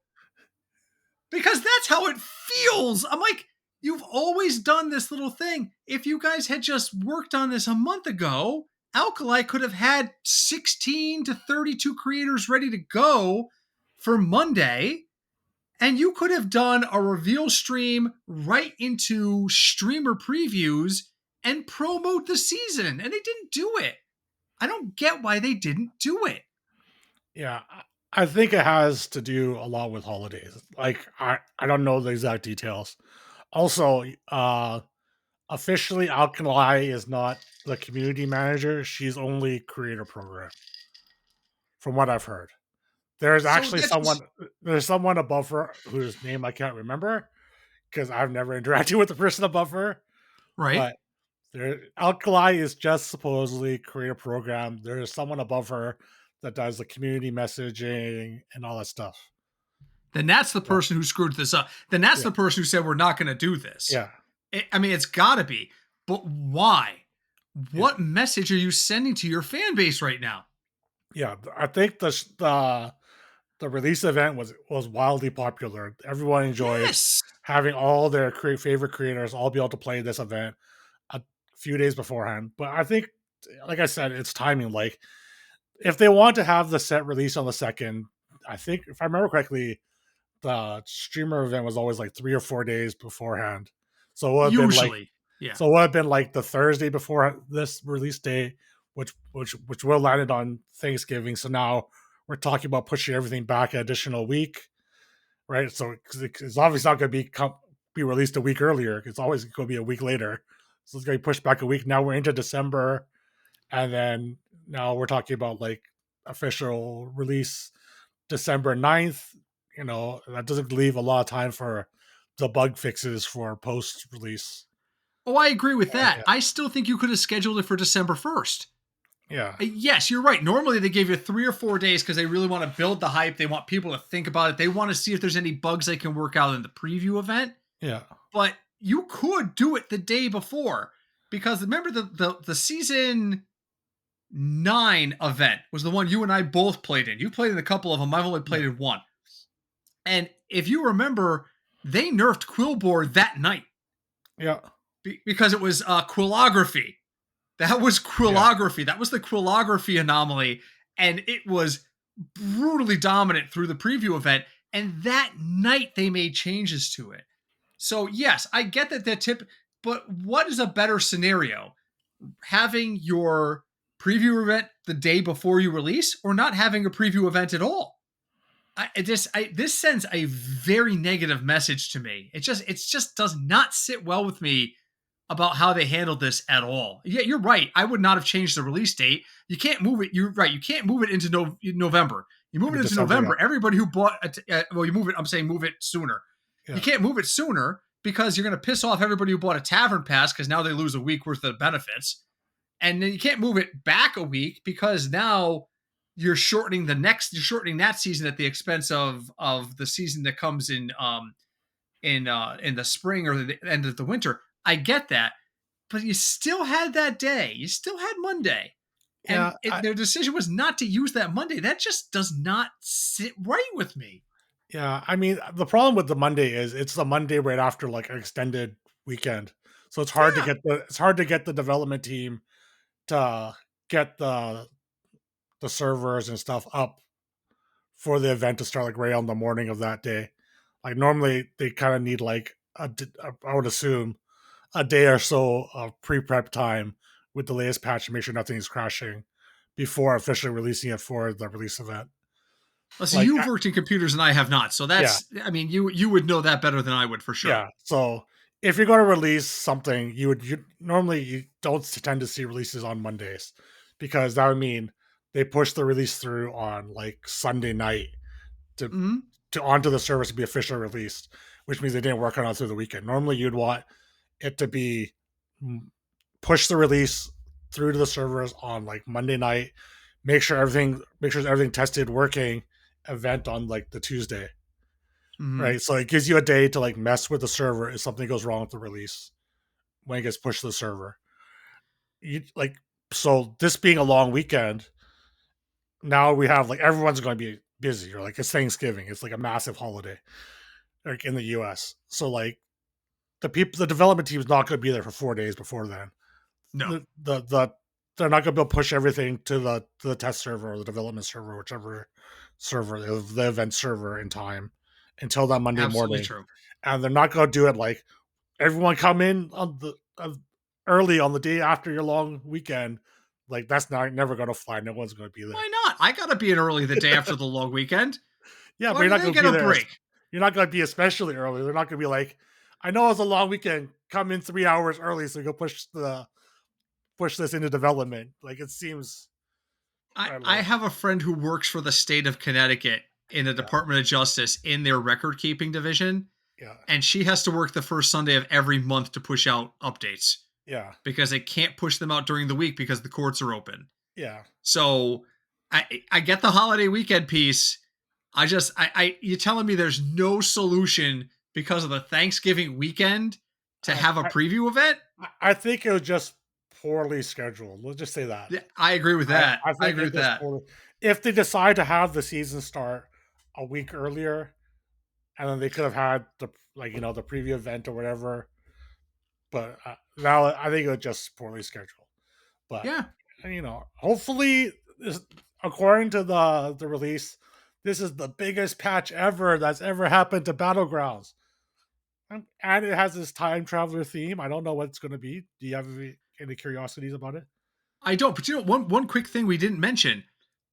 Because that's how it feels. I'm like, you've always done this little thing. If you guys had just worked on this a month ago, Alkali could have had 16 to 32 creators ready to go for Monday. And you could have done a reveal stream right into streamer previews and promote the season. And they didn't do it. I don't get why they didn't do it. Yeah, I think it has to do a lot with holidays. Like I don't know the exact details. Also, officially Alkali is not the community manager. She's only creator program, from what I've heard. There's So actually that's just there's someone above her whose name I can't remember because I've never interacted with the person above her. right. But Alkali is just supposedly creator program. There is someone above her that does the community messaging and all that stuff. Then that's the Yeah, person who screwed this up. Then that's yeah, the person who said we're not going to do this. yeah. I mean, it's got to be. But why? Yeah, What message are you sending to your fan base right now? yeah. I think the release event was wildly popular. Everyone enjoyed Yes. having all their favorite creators all be able to play this event a few days beforehand. But I think, like I said, it's timing. Like if they want to have the set release on the second, I think if I remember correctly, the streamer event was always like 3 or 4 days beforehand. So it would have been like Usually. Yeah. so it would have been like the Thursday before this release day, which will landed on Thanksgiving. So now we're talking about pushing everything back an additional week, right? So it's obviously not going to be released a week earlier. It's always going to be a week later. So it's going to be pushed back a week. Now we're into December, and then now we're talking about like official release December 9th. That doesn't leave a lot of time for the bug fixes for post release. Oh, I agree with that. Yeah, I still think you could have scheduled it for December 1st. yeah, Yes, you're right. Normally they give you 3 or 4 days because they really want to build the hype. They want people to think about it. They want to see if there's any bugs they can work out in the preview event. yeah, But you could do it the day before because remember the season 9 event was the one you and I both played in. You played in a couple of them. I've only yeah, played in one. And if you remember, they nerfed Quillboard that night yeah, because it was quillography. That was yeah, quillography. That was the quillography anomaly. And it was brutally dominant through the preview event. And that night they made changes to it. So, yes, I get that but what is a better scenario? Having your preview event the day before you release or not having a preview event at all? This sends a very negative message to me. It just does not sit well with me about how they handled this at all. Yeah, you're right. I would not have changed the release date. You can't move it. You're right. You can't move it into November. You move into it into December. Yeah, November. Everybody who bought well, you move it. I'm saying move it sooner. You yeah, can't move it sooner because you're going to piss off everybody who bought a tavern pass because now they lose a week worth of benefits. And then you can't move it back a week because now you're shortening that season at the expense of the season that comes in the spring or the end of the winter. I get that, but you still had that day. You still had Monday. And yeah. their decision was not to use that Monday. That just does not sit right with me. Yeah, I mean, the problem with the Monday is it's the Monday right after like an extended weekend. So Yeah. it's hard to get the development team to get the servers and stuff up for the event to start like right on the morning of that day. Like normally they kind of need like I would assume a day or so of pre-prep time with the latest patch to make sure nothing is crashing before officially releasing it for the release event. Well, so Like you've worked in computers and I have not. So yeah, I mean, you would know that better than I would for sure. yeah. So if you're going to release something, you normally you don't tend to see releases on Mondays because that would mean they push the release through on like Sunday night to Hmm. onto the service to be officially released, which means they didn't work on it through the weekend. Normally, you'd want it to be push the release through to the servers on like Monday night, make sure everything tested working, event on like the Tuesday, Hmm. right? So it gives you a day to like mess with the server if something goes wrong with the release when it gets pushed to the server. You like so this being a long weekend, now we have like everyone's going to be busy or like it's Thanksgiving, it's like a massive holiday like in the US. So like the development team is not going to be there for 4 days before then. No, The they're not going to be able to push everything to the test server or the development server, whichever server the event server in time until that Monday absolutely morning, true. and they're not going to do it like everyone come in on the early on the day after your long weekend. Like that's not never going to fly. No one's going to be there. Why not? I got to be in early the day after the long weekend. Yeah, but Why you're do not they going to get be a there. break? You're not going to be especially early. They're not going to be like, I know it's a long weekend. Come in 3 hours early so you go push this into development. Like it seems, I don't I know. have a friend who works for the state of Connecticut in the Yeah, Department of Justice in their record keeping division, yeah, and she has to work the first Sunday of every month to push out updates yeah, because they can't push them out during the week because the courts are open. yeah. So I get the holiday weekend piece. I you're telling me there's no solution because of the Thanksgiving weekend to I, have a I, preview event? I think it was just poorly scheduled. Let's just say that. Yeah, I agree with I that. I I think agree it with just that. poorly. If they decide to have the season start a week earlier, and then they could have had the the preview event or whatever. But now I think it was just poorly scheduled. But Yeah. hopefully, according to the release, this is the biggest patch ever that's ever happened to Battlegrounds. And it has this time traveler theme. I don't know what it's going to be. Do you have any curiosities about it? I don't, but one quick thing we didn't mention.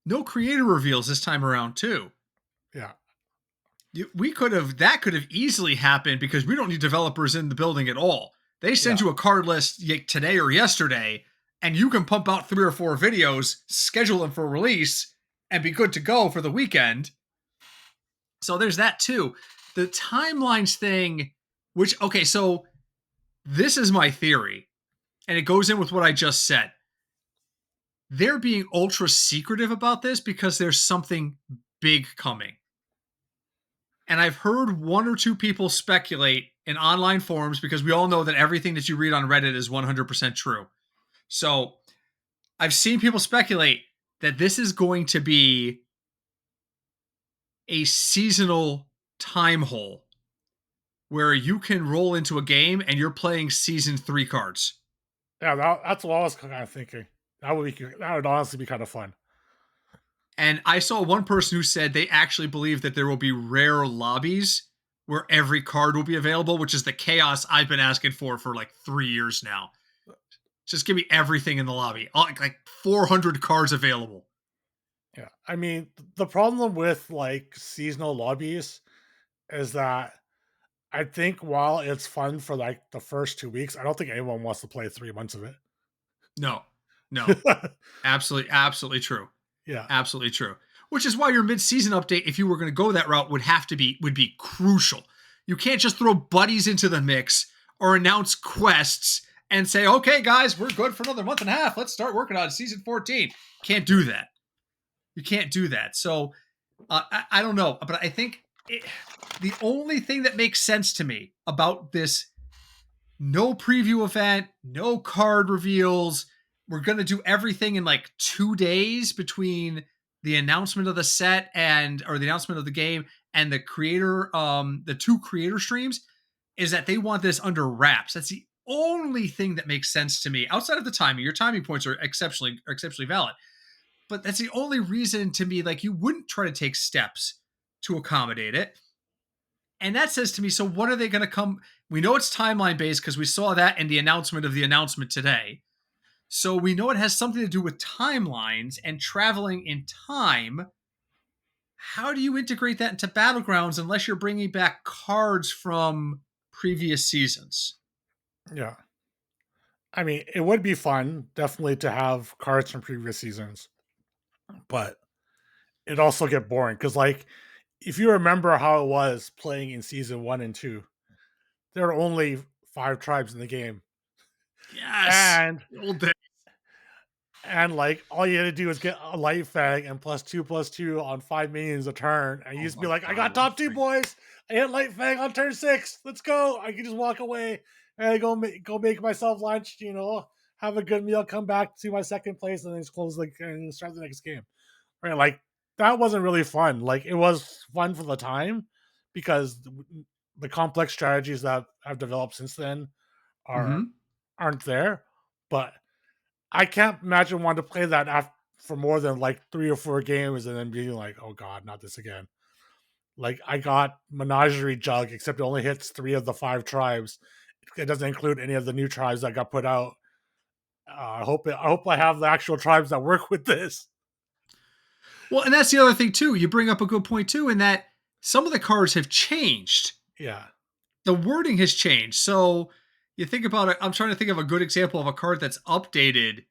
No creator reveals this time around too. Yeah, We could have that could have easily happened because we don't need developers in the building at all. They yeah, send you a card list today or yesterday, and you can pump out 3 or 4 videos, schedule them for release, and be good to go for the weekend. So there's that too. The timelines thing, which okay, so this is my theory, and it goes in with what I just said. They're being ultra secretive about this because there's something big coming. And I've heard 1 or 2 people speculate in online forums because we all know that everything that you read on Reddit is 100% true. So I've seen people speculate that this is going to be a seasonal time hole where you can roll into a game and you're playing season 3 cards. yeah. That's what I was kind of thinking. That would honestly be kind of fun. And I saw one person who said they actually believe that there will be rare lobbies where every card will be available, which is the chaos I've been asking for like 3 years now. Just give me everything in the lobby, like 400 cards available. Yeah, I mean the problem with like seasonal lobbies is that I think while it's fun for like the first 2 weeks, I don't think anyone wants to play 3 months of it. No, no, absolutely, absolutely true, Yeah, absolutely true. Which is why your mid-season update, if you were going to go that route, would be crucial. You can't just throw buddies into the mix or announce quests and say, "Okay, guys, we're good for another month and a half. Let's start working on season 14." Can't do that. You can't do that. So I don't know, but I think the only thing that makes sense to me about this no preview event, no card reveals, we're going to do everything in like 2 days between the announcement of the set and or the announcement of the game and the 2 creator streams is that they want this under wraps. That's the only thing that makes sense to me outside of the timing. Your timing points are exceptionally valid. But that's the only reason to me, like, you wouldn't try to take steps to accommodate it. And that says to me, so what are they going to come? We know it's timeline based because we saw that in the announcement of the announcement today. So we know it has something to do with timelines and traveling in time. How do you integrate that into Battlegrounds unless you're bringing back cards from previous seasons? yeah. I mean, it would be fun, definitely, to have cards from previous seasons, but it also get boring because, like, if you remember how it was playing in season 1 and 2, there are only 5 tribes in the game, Yes. and The old day. like all you had to do is get a light fang and +2/+2 on 5 minions a turn, and you Oh just be my like, "I God. got top 2, boys. I hit light fang on turn 6. Let's go." I can just walk away and I go make myself lunch. Have a good meal, come back to my second place, and then just close and start the next game. Right? Like that wasn't really fun. Like it was fun for the time because the complex strategies that have developed since then are Mm-hmm. aren't there, but I can't imagine wanting to play that for more than like 3 or 4 games and then being like, "Oh God, not this again." Like I got Menagerie Jug, except it only hits 3 of the 5 tribes. It doesn't include any of the new tribes that got put out. I hope I have the actual tribes that work with this. Well, and that's the other thing too. You bring up a good point too, in that some of the cards have changed. Yeah, The wording has changed. So you think about it. I'm trying to think of a good example of a card that's updated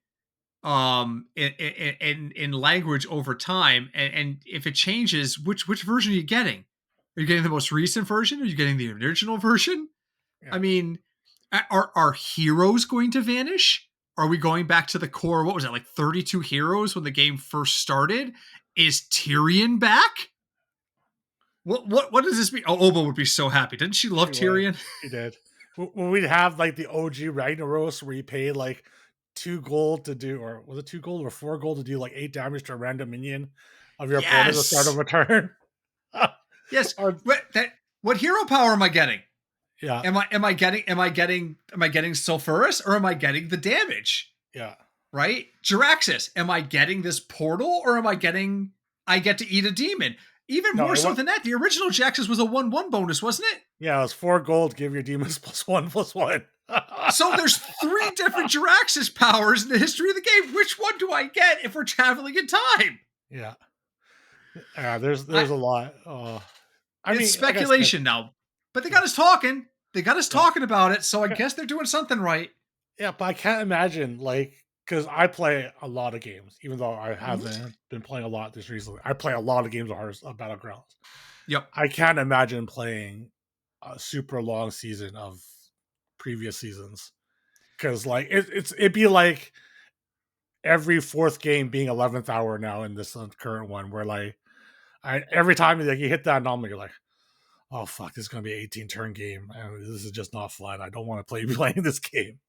in language over time, and if it changes, which version are you getting? Are you getting the most recent version? Are you getting the original version? I yeah. mean, are heroes going to vanish? Are we going back to the core? What was that, like 32 heroes when the game first started? Is Tyrion back? What does this mean? Oh, Oba would be so happy. Didn't she love She was. Tyrion? She did. When we'd have like the OG Ragnaros where you paid like 2 gold to do, or was it 2 gold or 4 gold to do like 8 damage to a random minion of your opponent at the start of Yes. a turn? Yes. Or What hero power am I getting? yeah, Am I getting sulfurous or am I getting the damage? yeah. Right? Jiraxis, am I getting this portal or am I get to eat a demon? Even No, more it so was than that, the original Jaxus was a 1/1 bonus, wasn't it? yeah, it was 4 gold, give your demons +1/+1. So there's three different Jiraxis powers in the history of the game. Which one do I get if we're traveling in time? Yeah. Yeah, there's I a lot. I It's mean, like I said, speculation now, but they yeah, got us talking. They got us yeah. talking about it, so I Okay. guess they're doing something right. Yeah, but I can't imagine, like, because I play a lot of games, even though I Mhm. haven't been playing a lot this recently. I play a lot of games of Battlegrounds. Yep. I can't imagine playing a super long season of previous seasons because, like, it'd be like every fourth game being 11th hour now in this current one, where like every time like you hit that number, you're like, oh fuck, this is gonna be an 18 turn game, and this is just not fun. I don't want to play playing this game.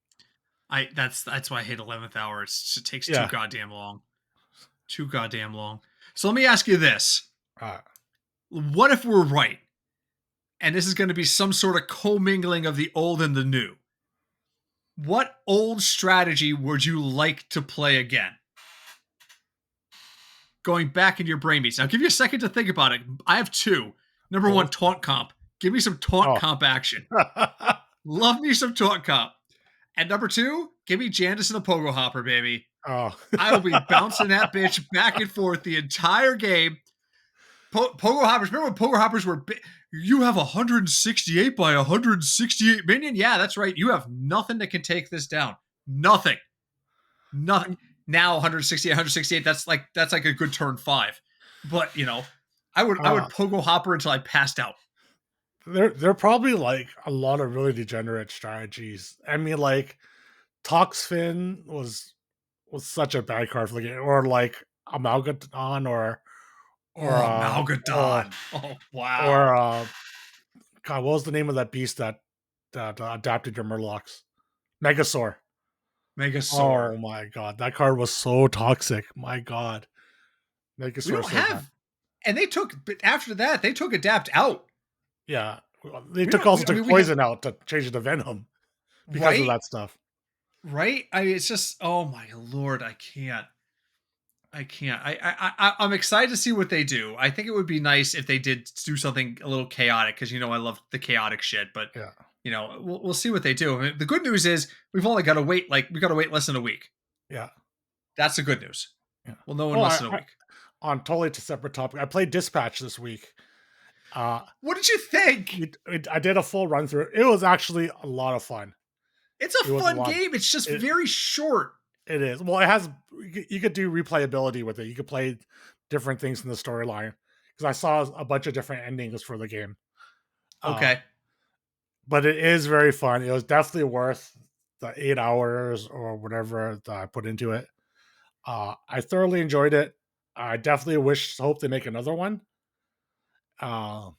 That's why I hate 11th hour. It takes too Yeah. goddamn long. Too goddamn long. So let me ask you this: Uh, what if we're right, and this is going to be some sort of commingling of the old and the new? What old strategy would you like to play again? Going back in your brain beats. Now, I'll give you a second to think about it. I have two. Number one, old. taunt comp. Give me some taunt Oh. comp action. Love me some taunt comp. And number two, give me Jandis and the Pogo Hopper, baby. Oh. I will be bouncing that bitch back and forth the entire game. Pogo Hoppers, remember when Pogo Hoppers were big? You have 168 by 168 minion? Yeah, that's right. You have nothing that can take this down. Nothing. Nothing. Now 168, 168, that's like a good turn five. But I would uh, Pogo Hopper until I passed out. there are probably like a lot of really degenerate strategies. I mean, like Toxfin was such a bad card for the game, or like Amalgadon, or Oh, uh, or Malgadon. Oh, wow. or God, what was the name of that beast that adapted your Murlocs? Megasaur. Megasaur. Oh my god, that card was so toxic. My god, We Megasaur don't so bad. have, and but after that, they took Adapt out. Yeah, they We took don't, also we, I took mean, we have, poison out to change it to venom because of right? that stuff. Right? It's just, oh my lord, I can't. I can't. I'm excited to see what they do. I think it would be nice if they did do something a little chaotic because I love the chaotic shit. But Yeah, we'll see what they do. I mean, the good news is we've only got to wait. Like we got to wait less than a week. yeah, That's the good news. yeah. We'll know in Oh, less than a I week. on totally to separate topic. I played Dispatch this week. Uh, What did you think? I did a full run through. It was actually a lot of fun. It's a It was a fun lot. game. It's just It very short. it is. Well, it has. You could do replayability with it. You could play different things in the storyline because I saw a bunch of different endings for the game. Uh, Okay. but it is very fun. It was definitely worth the 8 hours or whatever that I put into it. I thoroughly enjoyed it. I definitely hope they make another one. Uh,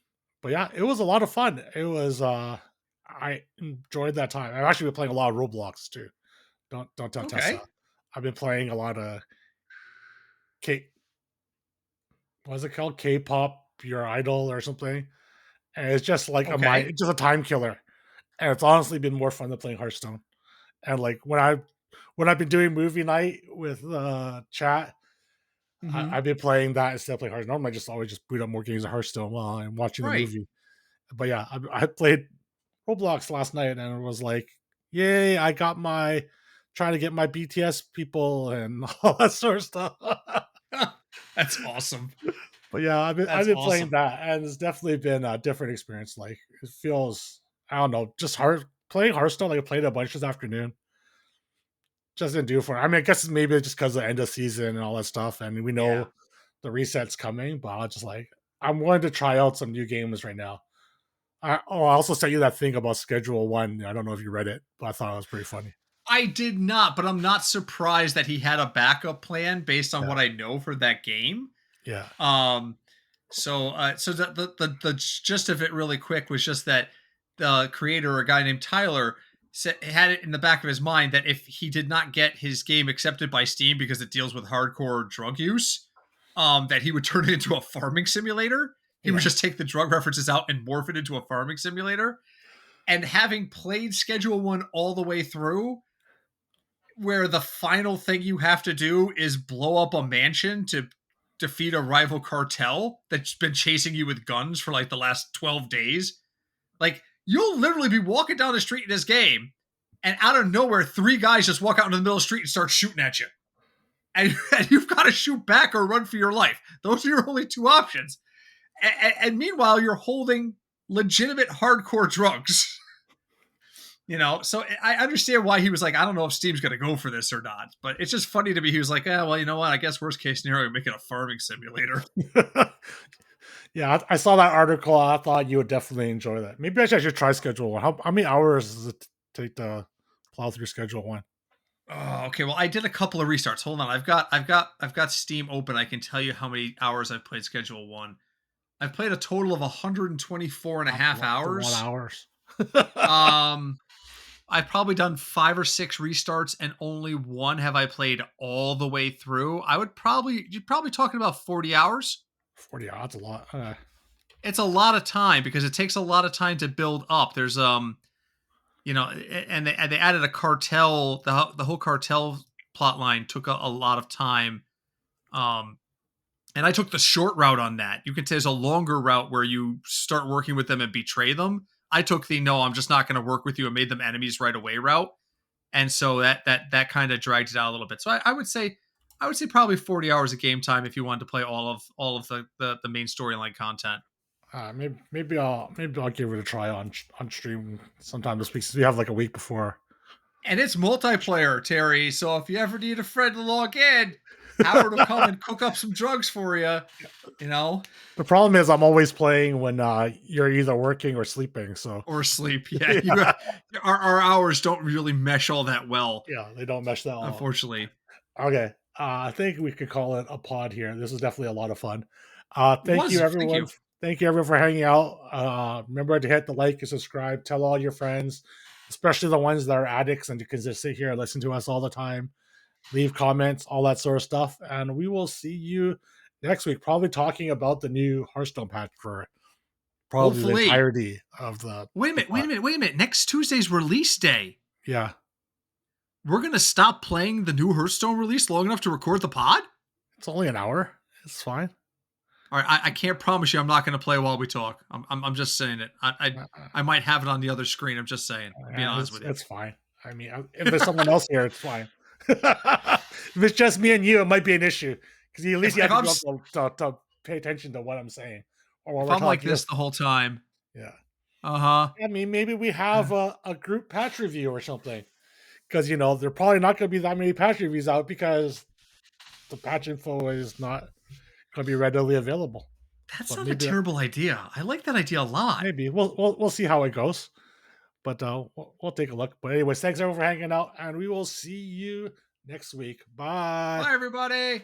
but yeah, it was a lot of fun. It was. I enjoyed that time. I've actually been playing a lot of Roblox too. Don't tell Tessa. Okay. I've been playing a lot of K. What's it called? K-pop Your Idol or something. And it's just like Okay. it's just a time killer. And it's honestly been more fun than playing Hearthstone. And like when I've been doing movie night with chat, Mm-hmm. I've been playing that instead of playing Hearthstone. Normally, I just always just boot up more games of Hearthstone while I'm watching the Right. movie. But yeah, I played Roblox last night and it was like, yay! I got my trying to get my BTS people and all that sort of stuff. That's awesome. But yeah, I've That's been playing awesome. that, and it's definitely been a different experience. Like it feels, I don't know, just hard playing Hearthstone. Like I played a bunch this afternoon. Just didn't do it for. I mean, I guess maybe it's just because of the end of season and all that stuff, and we Yeah. know the reset's coming. But I was just like, I'm willing to try out some new games right now. I also sent you that thing about Schedule One. I don't know if you read it, but I thought it was pretty funny. I did not, but I'm not surprised that he had a backup plan based on Yeah, what I know for that game. yeah, Um, so the gist of it really quick was just that the creator, a guy named Tyler, had it in the back of his mind that if he did not get his game accepted by Steam because it deals with hardcore drug use, that he would turn it into a farming simulator. He would Yeah. just take the drug references out and morph it into a farming simulator. And having played Schedule 1 all the way through, where the final thing you have to do is blow up a mansion to defeat a rival cartel that's been chasing you with guns for like the last 12 days. Like, you'll literally be walking down the street in this game, and out of nowhere, three guys just walk out into the middle of the street and start shooting at you. And you've got to shoot back or run for your life. Those are your only two options. And meanwhile, you're holding legitimate hardcore drugs. So I understand why he was like, I don't know if Steam's going to go for this or not, but it's just funny to me. He was like, well, you know what? I guess worst case scenario, we make it a farming simulator. Yeah, I saw that article. I thought you would definitely enjoy that. Maybe I should try Schedule 1. How many hours does it take to plow through Schedule 1? Oh, okay. Well, I did a couple of restarts. Hold on. I've got Steam open. I can tell you how many hours I've played Schedule 1. I've played a total of 124 and a half That's a lot of hours. hours. I've probably done 5 or 6 restarts, and only one have I played all the way through. You're probably talking about 40 hours. 40 hours, that's a lot. It's a lot of time because it takes a lot of time to build up. There's and they added a cartel. The whole cartel plot line took a lot of time. And I took the short route on that. You can say there's a longer route where you start working with them and betray them. I took the no, I'm just not going to work with you and made them enemies right away route. And so that kind of dragged it out a little bit. So I would say probably 40 hours of game time if you wanted to play all of the main storyline content. Maybe I'll give it a try on stream sometime this week since we have like a week before. And it's multiplayer, Terry. So if you ever need a friend to log in, Howard will come and cook up some drugs for you. The problem is I'm always playing when you're either working or sleeping. So or sleep. Yeah, our hours don't really mesh all that well. Yeah, they don't mesh that well. Unfortunately. Okay. I think we could call it a pod here. This was definitely a lot of fun. Thank you, Thank everyone. you. Thank you, everyone, for hanging out. Remember to hit the like and subscribe. Tell all your friends, especially the ones that are addicts and can just sit here and listen to us all the time. Leave comments, all that sort of stuff. And we will see you next week, probably talking about the new Hearthstone patch for probably the entirety of the. Wait a minute. Next Tuesday's release day. Yeah. We're going to stop playing the new Hearthstone release long enough to record the pod? It's only an hour. It's fine. All right, I can't promise you I'm not going to play while we talk. I'm just saying it. I might have it on the other screen. I'm just saying. Being honest with you, it's fine. I mean, if there's someone else here, it's fine. If it's just me and you, it might be an issue because at least you have to pay attention to what I'm saying. Or if I'm like this the whole time. Yeah. I mean, maybe we have a group patch review or something because there probably not going to be that many patch reviews out because the patch info is not going to be readily available. That's not a terrible idea. I like that idea a lot. Maybe we'll see how it goes, but we'll take a look. But anyways, thanks everyone for hanging out, and we will see you next week. Bye. Bye, everybody.